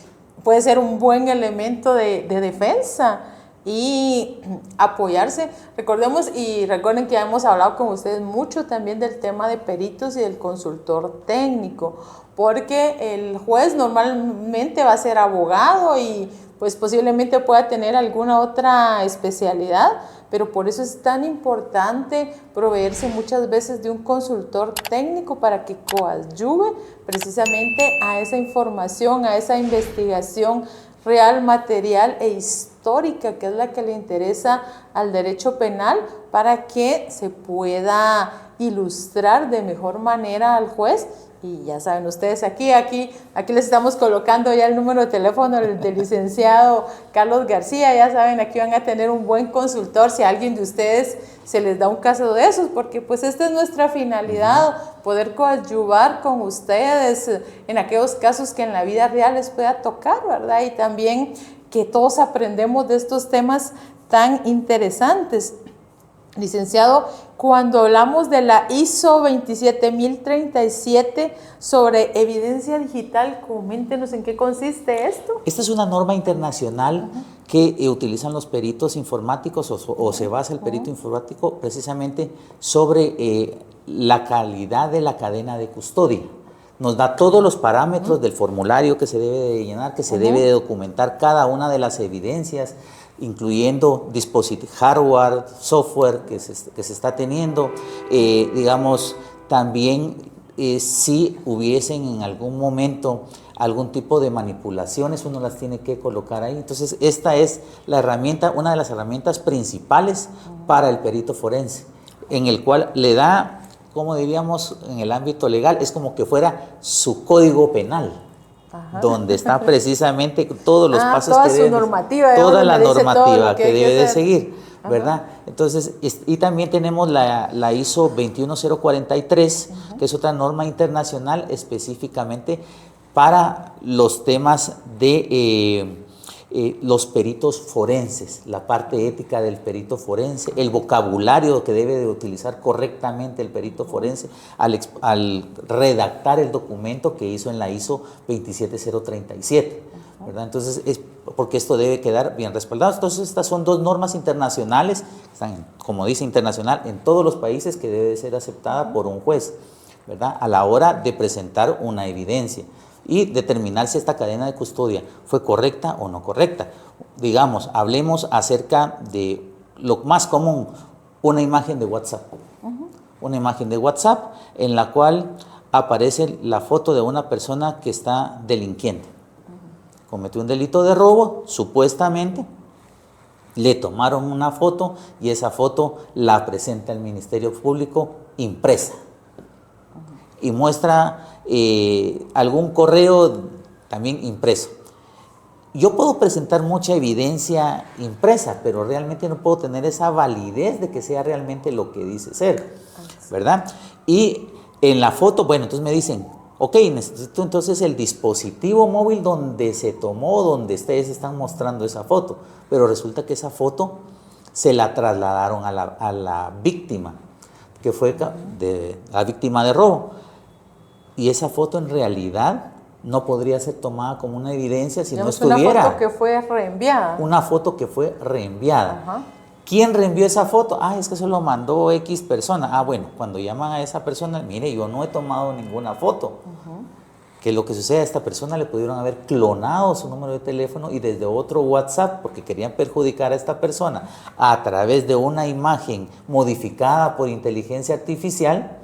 puede ser un buen elemento de defensa y apoyarse. Recordemos y recuerden que ya hemos hablado con ustedes mucho también del tema de peritos y del consultor técnico, porque el juez normalmente va a ser abogado y pues posiblemente pueda tener alguna otra especialidad, pero por eso es tan importante proveerse muchas veces de un consultor técnico para que coadyuve precisamente a esa información, a esa investigación real, material e histórica, que es la que le interesa al derecho penal, para que se pueda ilustrar de mejor manera al juez. Y ya saben ustedes, aquí les estamos colocando ya el número de teléfono del licenciado Carlos García. Ya saben, aquí van a tener un buen consultor si a alguien de ustedes se les da un caso de esos, porque pues esta es nuestra finalidad, poder coadyuvar con ustedes en aquellos casos que en la vida real les pueda tocar, ¿verdad? Y también que todos aprendemos de estos temas tan interesantes. Licenciado, cuando hablamos de la ISO 27037 sobre evidencia digital, coméntenos en qué consiste esto. Esta es una norma internacional que utilizan los peritos informáticos, o se basa el perito informático precisamente sobre la calidad de la cadena de custodia. Nos da todos los parámetros del formulario que se debe de llenar, que se debe de documentar cada una de las evidencias, incluyendo dispositivos, hardware, software que se está teniendo, digamos, también si hubiesen en algún momento algún tipo de manipulaciones, uno las tiene que colocar ahí. Entonces, esta es la herramienta, una de las herramientas principales para el perito forense, en el cual le da, como diríamos en el ámbito legal, es como que fuera su código penal. Ajá. Donde está precisamente todos los pasos toda que su debe, normativa, toda la normativa que debe de seguir, Ajá. ¿verdad? Entonces, y también tenemos la ISO 21043, que es otra norma internacional específicamente para los temas de los peritos forenses, la parte ética del perito forense, el vocabulario que debe de utilizar correctamente el perito forense al redactar el documento que hizo en la ISO 27037, ¿verdad? Entonces, porque esto debe quedar bien respaldado. Entonces, estas son dos normas internacionales, están, como dice internacional, en todos los países, que debe de ser aceptada por un juez, ¿verdad? A la hora de presentar una evidencia y determinar si esta cadena de custodia fue correcta o no correcta. Digamos, hablemos acerca de lo más común, una imagen de WhatsApp. Una imagen de WhatsApp en la cual aparece la foto de una persona que está delinquiendo. Cometió un delito de robo, supuestamente, le tomaron una foto y esa foto la presenta el Ministerio Público impresa. Y muestra algún correo también impreso. Yo puedo presentar mucha evidencia impresa, pero realmente no puedo tener esa validez de que sea realmente lo que dice ser, ¿verdad? Y en la foto, bueno, entonces me dicen, ok, necesito entonces el dispositivo móvil donde se tomó, donde ustedes están mostrando esa foto, pero resulta que esa foto se la trasladaron a la víctima, que fue la víctima de robo. Y esa foto en realidad no podría ser tomada como una evidencia si no estuviera. Una foto que fue reenviada. Una foto que fue reenviada. Ajá. ¿Quién reenvió esa foto? Es que eso lo mandó X persona. Bueno, cuando llaman a esa persona, mire, yo no he tomado ninguna foto. Que lo que sucede, a esta persona le pudieron haber clonado su número de teléfono y desde otro WhatsApp, porque querían perjudicar a esta persona, a través de una imagen modificada por inteligencia artificial,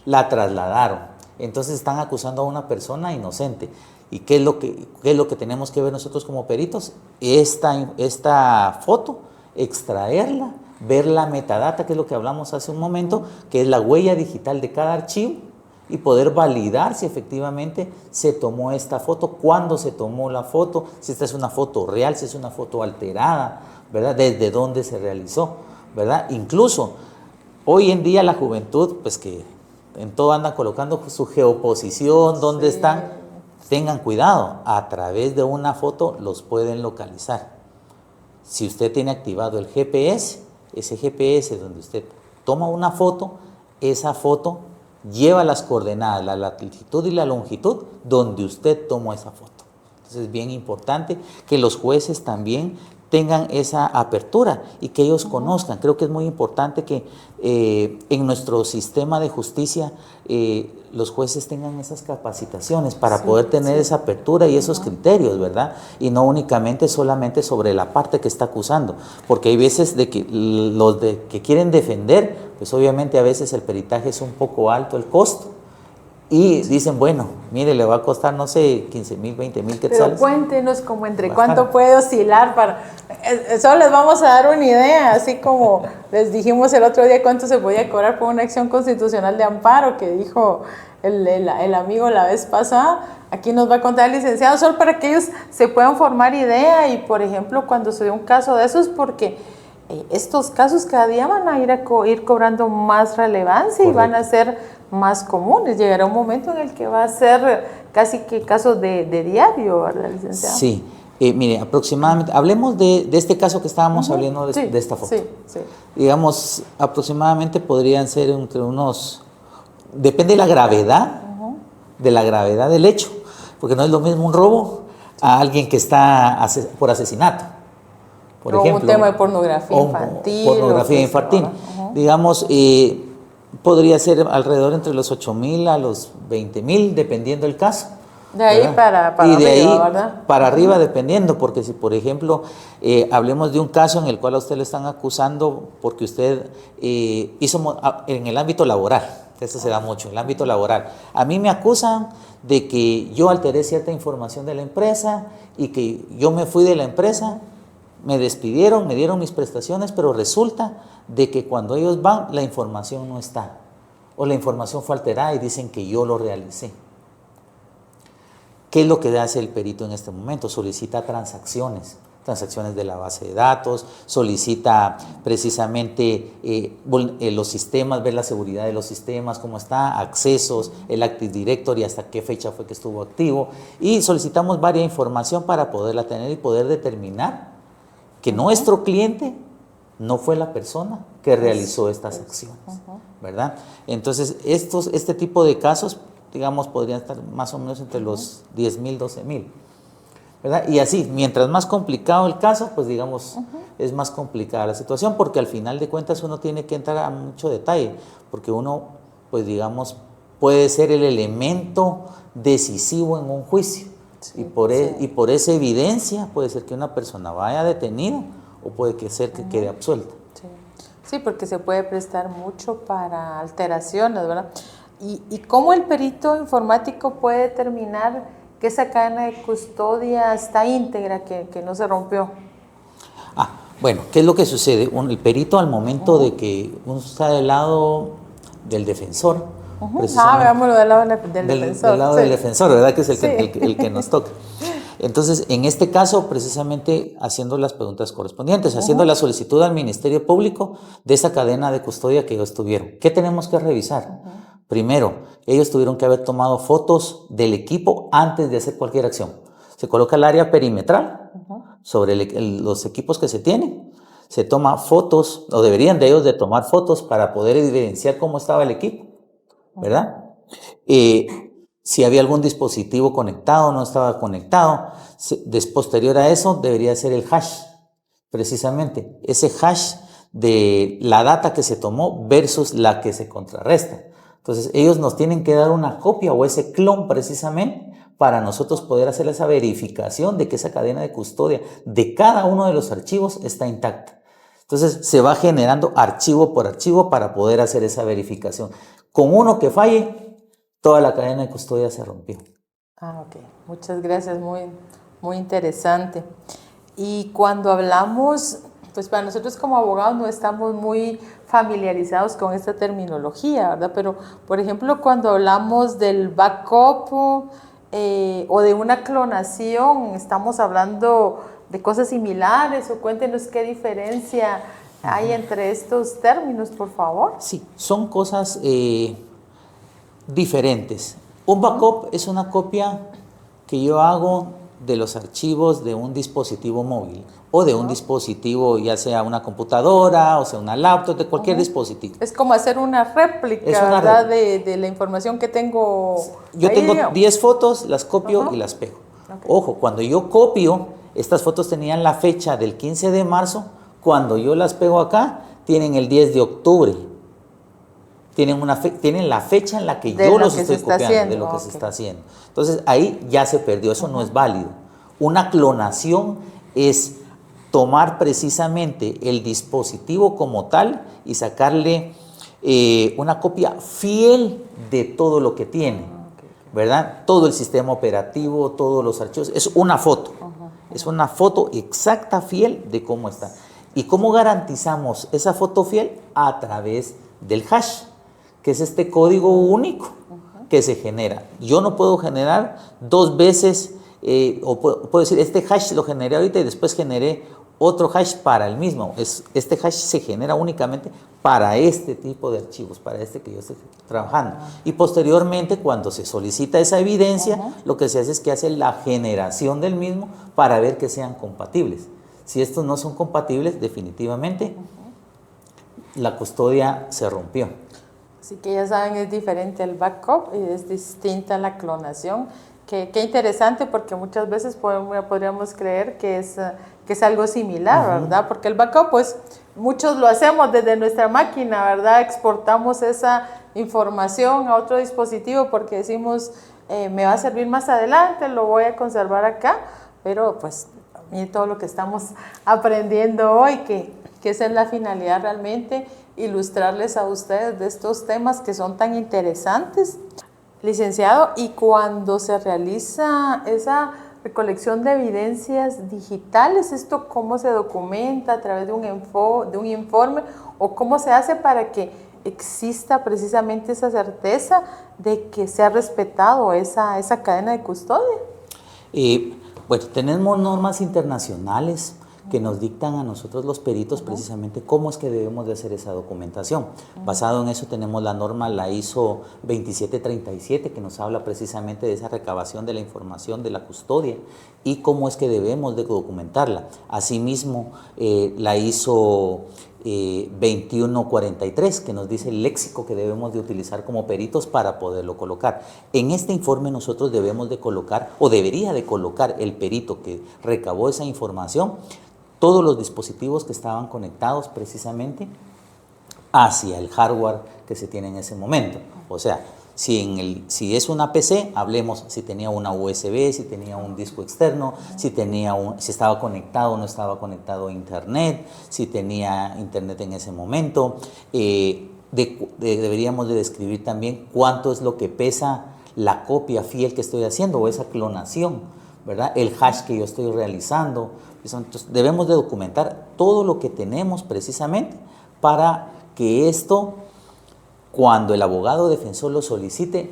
la trasladaron. Entonces están acusando a una persona inocente. ¿Y qué es lo que tenemos que ver nosotros como peritos? Esta foto, extraerla, ver la metadata, que es lo que hablamos hace un momento, que es la huella digital de cada archivo, y poder validar si efectivamente se tomó esta foto, cuándo se tomó la foto, si esta es una foto real, si es una foto alterada, ¿verdad? Desde dónde se realizó, ¿verdad? Incluso hoy en día la juventud, pues que en todo andan colocando su geoposición, dónde están. Tengan cuidado, a través de una foto los pueden localizar. Si usted tiene activado el GPS, ese GPS donde usted toma una foto, esa foto lleva las coordenadas, la latitud y la longitud donde usted tomó esa foto. Entonces es bien importante que los jueces también tengan esa apertura y que ellos conozcan. Creo que es muy importante que en nuestro sistema de justicia los jueces tengan esas capacitaciones para poder tener esa apertura y esos criterios, ¿verdad? Y no únicamente solamente sobre la parte que está acusando, porque hay veces de que los que quieren defender, pues obviamente a veces el peritaje es un poco alto el costo. Y dicen, bueno, mire, le va a costar, no sé, 15,000, 20,000 quetzales. Pero cuéntenos como entre cuánto puede oscilar para... Solo les vamos a dar una idea, así como les dijimos el otro día cuánto se podía cobrar por una acción constitucional de amparo que dijo el amigo la vez pasada. Aquí nos va a contar el licenciado, solo para que ellos se puedan formar idea y, por ejemplo, cuando se dé un caso de esos, porque estos casos cada día van a ir cobrando más relevancia. Correcto. Y van a ser más comunes. Llegará un momento en el que va a ser casi que casos de diario, ¿verdad, licenciado? Sí. Mire, aproximadamente, hablemos de este caso que estábamos hablando de esta foto. Sí. Digamos, aproximadamente podrían ser entre unos, depende de la gravedad, del hecho, porque no es lo mismo un robo a alguien que está por asesinato. Por ejemplo, un tema de pornografía infantil. Digamos, podría ser alrededor entre los 8,000 a los 20,000, dependiendo del caso. De ahí para y de arriba, ahí ¿verdad? Para arriba, dependiendo, porque si, por ejemplo, hablemos de un caso en el cual a usted le están acusando porque usted hizo en el ámbito laboral, Esto se da mucho en el ámbito laboral. A mí me acusan de que yo alteré cierta información de la empresa y que yo me fui de la empresa, me despidieron, me dieron mis prestaciones, pero resulta de que cuando ellos van, la información no está. O la información fue alterada y dicen que yo lo realicé. ¿Qué es lo que hace el perito en este momento? Solicita transacciones de la base de datos, solicita precisamente los sistemas, ver la seguridad de los sistemas, cómo está, accesos, el Active Directory, hasta qué fecha fue que estuvo activo, y solicitamos varias información para poderla tener y poder determinar que nuestro cliente no fue la persona que realizó estas acciones, ¿verdad? Entonces, este tipo de casos, digamos, podrían estar más o menos entre los 10,000, 12,000, ¿verdad? Y así, mientras más complicado el caso, pues digamos, es más complicada la situación, porque al final de cuentas uno tiene que entrar a mucho detalle, porque uno, pues digamos, puede ser el elemento decisivo en un juicio, y por esa evidencia puede ser que una persona vaya detenida o puede ser que quede absuelta. Sí, porque se puede prestar mucho para alteraciones, ¿verdad? ¿Y cómo el perito informático puede determinar que esa cadena de custodia está íntegra, que no se rompió? Bueno, ¿qué es lo que sucede? El perito, al momento de que uno está del lado del defensor, veámoslo del lado del defensor. Del lado del defensor, ¿verdad? Que es el que nos toca. Entonces, en este caso, precisamente haciendo las preguntas correspondientes, haciendo la solicitud al Ministerio Público de esa cadena de custodia que ellos tuvieron. ¿Qué tenemos que revisar? Primero, ellos tuvieron que haber tomado fotos del equipo antes de hacer cualquier acción. Se coloca el área perimetral sobre los equipos que se tienen. Se toma fotos, o deberían de ellos de tomar fotos para poder evidenciar cómo estaba el equipo, ¿verdad? Si había algún dispositivo conectado o no estaba conectado. Posterior a eso debería ser el hash, precisamente, ese hash de la data que se tomó versus la que se contrarresta. Entonces ellos nos tienen que dar una copia o ese clon precisamente para nosotros poder hacer esa verificación de que esa cadena de custodia de cada uno de los archivos está intacta. Entonces se va generando archivo por archivo para poder hacer esa verificación. Con uno que falle, toda la cadena de custodia se rompió. Ok. Muchas gracias, muy interesante. Y cuando hablamos, pues para nosotros como abogados no estamos muy familiarizados con esta terminología, ¿verdad? Pero, por ejemplo, cuando hablamos del backup o de una clonación, ¿estamos hablando de cosas similares? O cuéntenos qué diferencia hay entre estos términos, por favor. Sí, son cosas diferentes. Un backup es una copia que yo hago de los archivos de un dispositivo móvil o de un dispositivo, ya sea una computadora o sea una laptop, de cualquier dispositivo. Es como hacer una réplica, ¿verdad? De la información que tengo. Yo tengo 10 fotos, las copio y las pego. Ojo, cuando yo copio, estas fotos tenían la fecha del 15 de marzo, cuando yo las pego acá, tienen el 10 de octubre. Tienen la fecha en la que yo los estoy copiando, de lo que se está haciendo. Entonces ahí ya se perdió, eso no es válido. Una clonación es tomar precisamente el dispositivo como tal y sacarle una copia fiel de todo lo que tiene, ¿verdad? Todo el sistema operativo, todos los archivos, es una foto. Es una foto exacta, fiel de cómo está. ¿Y cómo garantizamos esa foto fiel? A través del hash, que es este código único que se genera. Yo no puedo generar dos veces, o puedo decir, este hash lo generé ahorita y después generé otro hash para el mismo. Este hash se genera únicamente para este tipo de archivos, para este que yo estoy trabajando. Y posteriormente, cuando se solicita esa evidencia, lo que se hace es que hace la generación del mismo para ver que sean compatibles. Si estos no son compatibles, definitivamente la custodia se rompió. Así que ya saben, es diferente el backup y es distinta la clonación. Qué interesante, porque muchas veces podríamos creer que es algo similar, ¿verdad? Porque el backup, pues muchos lo hacemos desde nuestra máquina, ¿verdad? Exportamos esa información a otro dispositivo porque decimos, me va a servir más adelante, lo voy a conservar acá, pero pues mire todo lo que estamos aprendiendo hoy, que que esa es la finalidad realmente, ilustrarles a ustedes de estos temas que son tan interesantes. Licenciado, y cuando se realiza esa recolección de evidencias digitales, ¿esto cómo se documenta a través de un informe o cómo se hace para que exista precisamente esa certeza de que se ha respetado esa cadena de custodia? Bueno, tenemos normas internacionales que nos dictan a nosotros los peritos precisamente cómo es que debemos de hacer esa documentación. Basado en eso tenemos la norma, la ISO 2737, que nos habla precisamente de esa recabación de la información de la custodia y cómo es que debemos de documentarla. Asimismo, la ISO 2143, que nos dice el léxico que debemos de utilizar como peritos para poderlo colocar. En este informe nosotros debemos de colocar, o debería de colocar el perito que recabó esa información, todos los dispositivos que estaban conectados precisamente hacia el hardware que se tiene en ese momento. O sea, si es una PC, hablemos si tenía una USB, si tenía un disco externo, si estaba conectado o no estaba conectado a internet, si tenía internet en ese momento. Deberíamos de describir también cuánto es lo que pesa la copia fiel que estoy haciendo o esa clonación, ¿verdad? El hash que yo estoy realizando. Entonces, debemos de documentar todo lo que tenemos precisamente para que esto, cuando el abogado defensor lo solicite,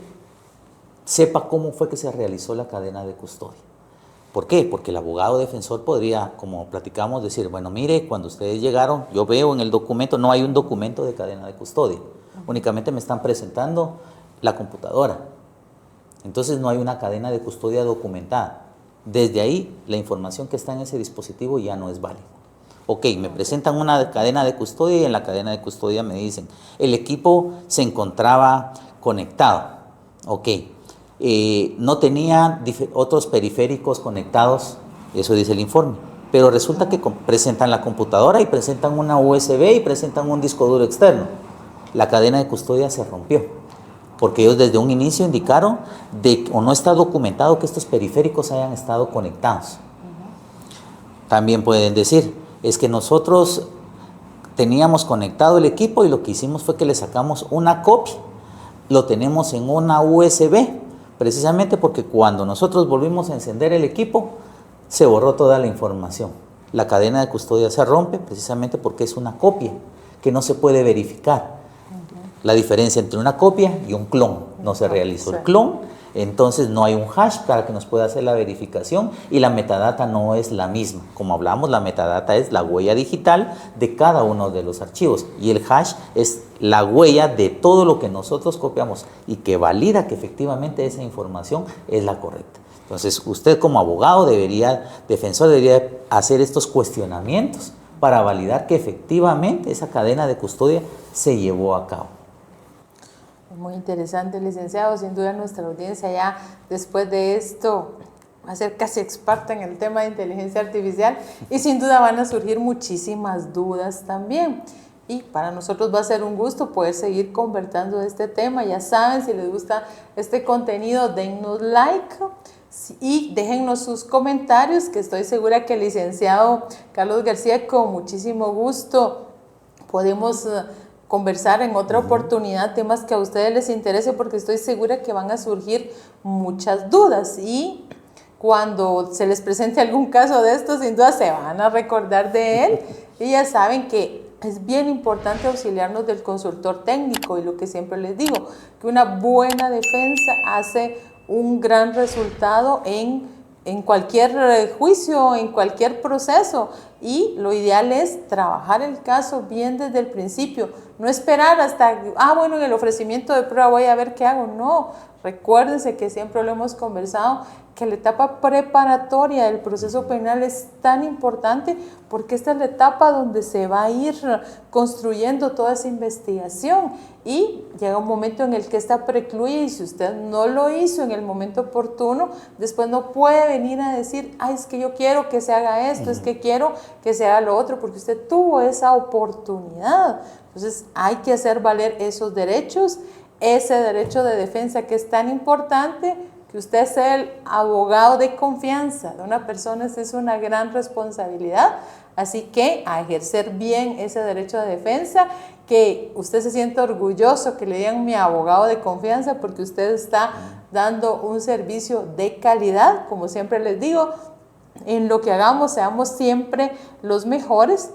sepa cómo fue que se realizó la cadena de custodia. ¿Por qué? Porque el abogado defensor podría, como platicamos, decir, bueno, mire, cuando ustedes llegaron, yo veo en el documento, no hay un documento de cadena de custodia, únicamente me están presentando la computadora. Entonces no hay una cadena de custodia documentada. Desde ahí, la información que está en ese dispositivo ya no es válida. Ok, me presentan una cadena de custodia y en la cadena de custodia me dicen, el equipo se encontraba conectado. Ok, no tenía otros periféricos conectados, eso dice el informe. Pero resulta que presentan la computadora y presentan una USB y presentan un disco duro externo. La cadena de custodia se rompió, porque ellos desde un inicio indicaron o no está documentado que estos periféricos hayan estado conectados. También pueden decir, es que nosotros teníamos conectado el equipo y lo que hicimos fue que le sacamos una copia, lo tenemos en una USB, precisamente porque cuando nosotros volvimos a encender el equipo, se borró toda la información. La cadena de custodia se rompe precisamente porque es una copia que no se puede verificar. La diferencia entre una copia y un clon, no se realizó el clon, entonces no hay un hash para que nos pueda hacer la verificación y la metadata no es la misma. Como hablamos, la metadata es la huella digital de cada uno de los archivos y el hash es la huella de todo lo que nosotros copiamos y que valida que efectivamente esa información es la correcta. Entonces usted como abogado defensor debería hacer estos cuestionamientos para validar que efectivamente esa cadena de custodia se llevó a cabo. Muy interesante, licenciado. Sin duda nuestra audiencia ya después de esto va a ser casi experta en el tema de inteligencia artificial y sin duda van a surgir muchísimas dudas también. Y para nosotros va a ser un gusto poder seguir conversando de este tema. Ya saben, si les gusta este contenido, dennos like y déjennos sus comentarios, que estoy segura que el licenciado Carlos García con muchísimo gusto podemos conversar en otra oportunidad temas que a ustedes les interese, porque estoy segura que van a surgir muchas dudas y cuando se les presente algún caso de estos, sin duda se van a recordar de él y ya saben que es bien importante auxiliarnos del consultor técnico y lo que siempre les digo, que una buena defensa hace un gran resultado en cualquier juicio, en cualquier proceso y lo ideal es trabajar el caso bien desde el principio, no esperar hasta, bueno, en el ofrecimiento de prueba voy a ver qué hago, no, recuérdense que siempre lo hemos conversado, que la etapa preparatoria del proceso penal es tan importante porque esta es la etapa donde se va a ir construyendo toda esa investigación y llega un momento en el que esta precluye y si usted no lo hizo en el momento oportuno, después no puede venir a decir, es que yo quiero que se haga esto, es que quiero que se haga lo otro, porque usted tuvo esa oportunidad. Entonces hay que hacer valer esos derechos, ese derecho de defensa que es tan importante. Que usted sea el abogado de confianza de una persona, esa es una gran responsabilidad. Así que a ejercer bien ese derecho de defensa, que usted se sienta orgulloso, que le digan mi abogado de confianza, porque usted está dando un servicio de calidad. Como siempre les digo, en lo que hagamos seamos siempre los mejores,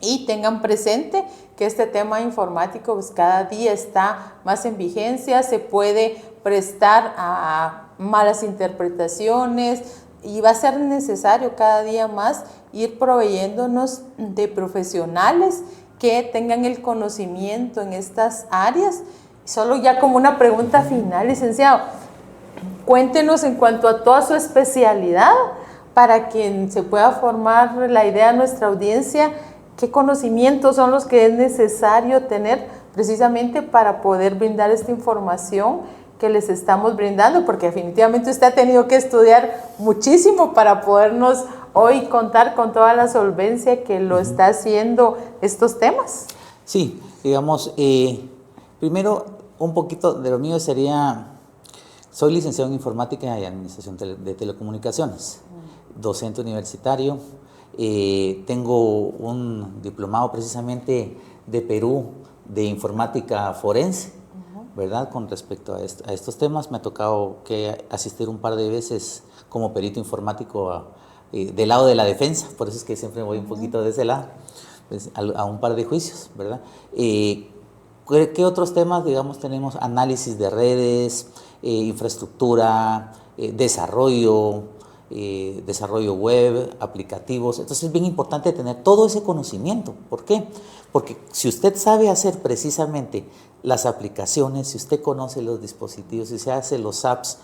y tengan presente que este tema informático pues cada día está más en vigencia, se puede prestar a malas interpretaciones y va a ser necesario cada día más ir proveyéndonos de profesionales que tengan el conocimiento en estas áreas. Solo ya como una pregunta final, licenciado, cuéntenos en cuanto a toda su especialidad para que se pueda formar la idea de nuestra audiencia. ¿Qué conocimientos son los que es necesario tener precisamente para poder brindar esta información que les estamos brindando? Porque definitivamente usted ha tenido que estudiar muchísimo para podernos hoy contar con toda la solvencia que lo está haciendo estos temas. Sí, digamos, primero un poquito de lo mío sería, soy licenciado en Informática y Administración de Telecomunicaciones, docente universitario. Tengo un diplomado precisamente de Perú de informática forense, ¿verdad? Con respecto a estos temas, me ha tocado que asistir un par de veces como perito informático del lado de la defensa, por eso es que siempre voy un poquito de ese lado, pues, a un par de juicios, ¿verdad? ¿Qué otros temas? Digamos, tenemos análisis de redes, infraestructura, desarrollo web, aplicativos. Entonces es bien importante tener todo ese conocimiento. ¿Por qué? Porque si usted sabe hacer precisamente las aplicaciones, si usted conoce los dispositivos, si se hace los apps,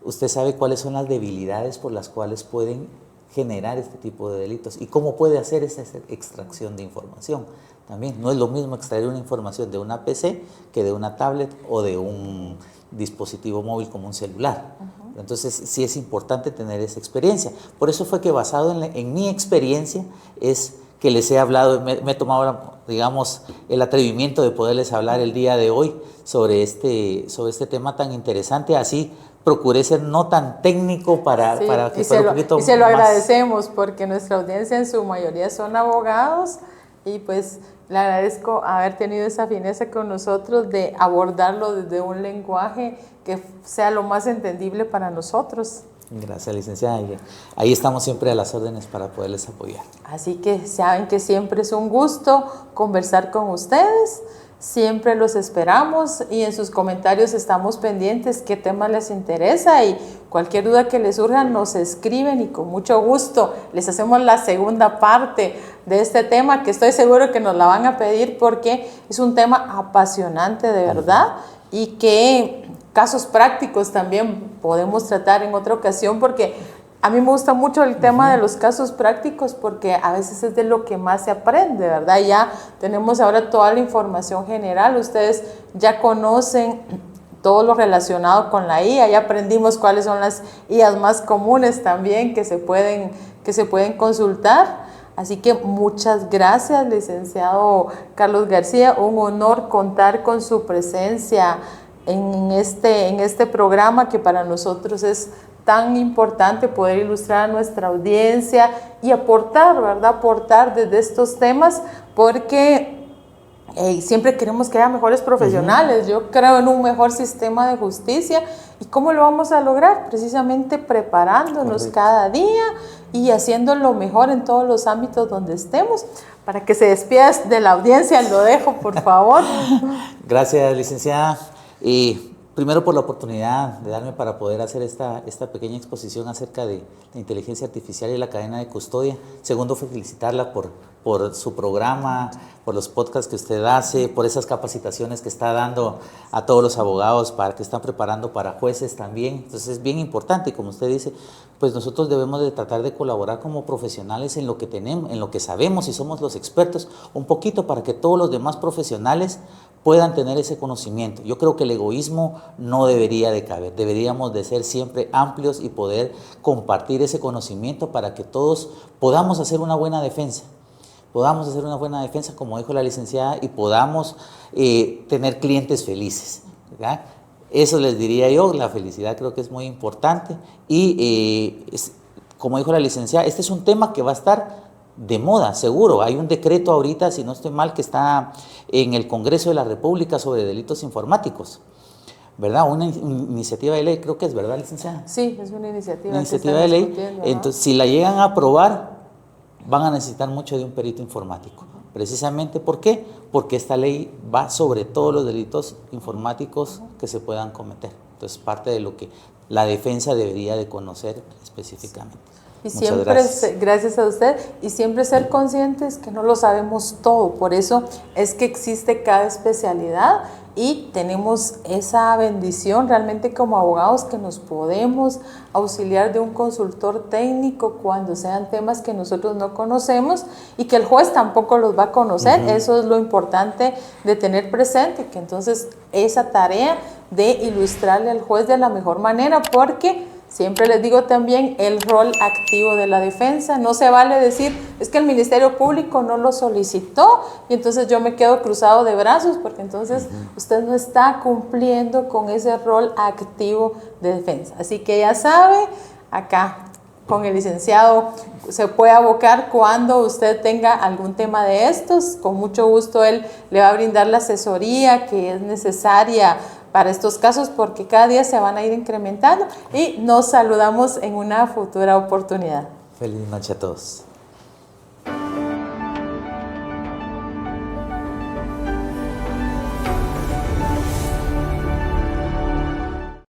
usted sabe cuáles son las debilidades por las cuales pueden generar este tipo de delitos y cómo puede hacer esa extracción de información. También no es lo mismo extraer una información de una PC que de una tablet o de un dispositivo móvil como un celular. Entonces sí es importante tener esa experiencia. Por eso fue que basado en mi experiencia es que les he hablado, me he tomado, digamos, el atrevimiento de poderles hablar el día de hoy sobre este tema tan interesante. Así procuré ser no tan técnico para que fuera un poquito más. Y se lo agradecemos porque nuestra audiencia en su mayoría son abogados y pues le agradezco haber tenido esa fineza con nosotros de abordarlo desde un lenguaje que sea lo más entendible para nosotros. Gracias, licenciada. Ahí estamos siempre a las órdenes para poderles apoyar. Así que saben que siempre es un gusto conversar con ustedes. Siempre los esperamos y en sus comentarios estamos pendientes qué tema les interesa y cualquier duda que les surja nos escriben y con mucho gusto les hacemos la segunda parte de este tema que estoy seguro que nos la van a pedir porque es un tema apasionante de verdad y que casos prácticos también podemos tratar en otra ocasión porque a mí me gusta mucho el tema de los casos prácticos porque a veces es de lo que más se aprende, ¿verdad? Ya tenemos ahora toda la información general, ustedes ya conocen todo lo relacionado con la IA, ya aprendimos cuáles son las IAs más comunes también que se pueden consultar. Así que muchas gracias, licenciado Carlos García, un honor contar con su presencia en este programa que para nosotros es tan importante poder ilustrar a nuestra audiencia y aportar, ¿verdad? Aportar desde estos temas porque siempre queremos que haya mejores profesionales. Yo creo en un mejor sistema de justicia. ¿Y cómo lo vamos a lograr? Precisamente preparándonos cada día y haciendo lo mejor en todos los ámbitos donde estemos. Para que se despida de la audiencia, lo dejo, por favor. Gracias, licenciada. Primero por la oportunidad de darme para poder hacer esta pequeña exposición acerca de la inteligencia artificial y la cadena de custodia. Segundo, felicitarla por su programa, por los podcasts que usted hace, por esas capacitaciones que está dando a todos los abogados para que están preparando para jueces también. Entonces es bien importante y como usted dice, pues nosotros debemos de tratar de colaborar como profesionales en lo que tenemos, en lo que sabemos y somos los expertos, un poquito para que todos los demás profesionales puedan tener ese conocimiento. Yo creo que el egoísmo no debería de caber, deberíamos de ser siempre amplios y poder compartir ese conocimiento para que todos podamos hacer una buena defensa. Podamos hacer una buena defensa, como dijo la licenciada, y podamos tener clientes felices, ¿verdad? Eso les diría yo, la felicidad creo que es muy importante y como dijo la licenciada, este es un tema que va a estar de moda, seguro. Hay un decreto ahorita, si no estoy mal, que está en el Congreso de la República sobre delitos informáticos, ¿verdad? Una iniciativa de ley, creo que es, ¿verdad, licenciada? Sí, es una iniciativa. Una iniciativa de ley. Entonces, si la llegan a aprobar, van a necesitar mucho de un perito informático. Precisamente, ¿por qué? Porque esta ley va sobre todos los delitos informáticos que se puedan cometer. Entonces, parte de lo que la defensa debería de conocer específicamente. Y siempre, gracias a usted, y siempre ser conscientes que no lo sabemos todo. Por eso es que existe cada especialidad y tenemos esa bendición realmente como abogados que nos podemos auxiliar de un consultor técnico cuando sean temas que nosotros no conocemos y que el juez tampoco los va a conocer. Eso es lo importante de tener presente, que entonces esa tarea de ilustrarle al juez de la mejor manera, porque siempre les digo también el rol activo de la defensa. No se vale decir, es que el Ministerio Público no lo solicitó y entonces yo me quedo cruzado de brazos, porque entonces usted no está cumpliendo con ese rol activo de defensa. Así que ya sabe, acá con el licenciado se puede abocar cuando usted tenga algún tema de estos. Con mucho gusto él le va a brindar la asesoría que es necesaria para estos casos, porque cada día se van a ir incrementando, y nos saludamos en una futura oportunidad. Feliz noche a todos.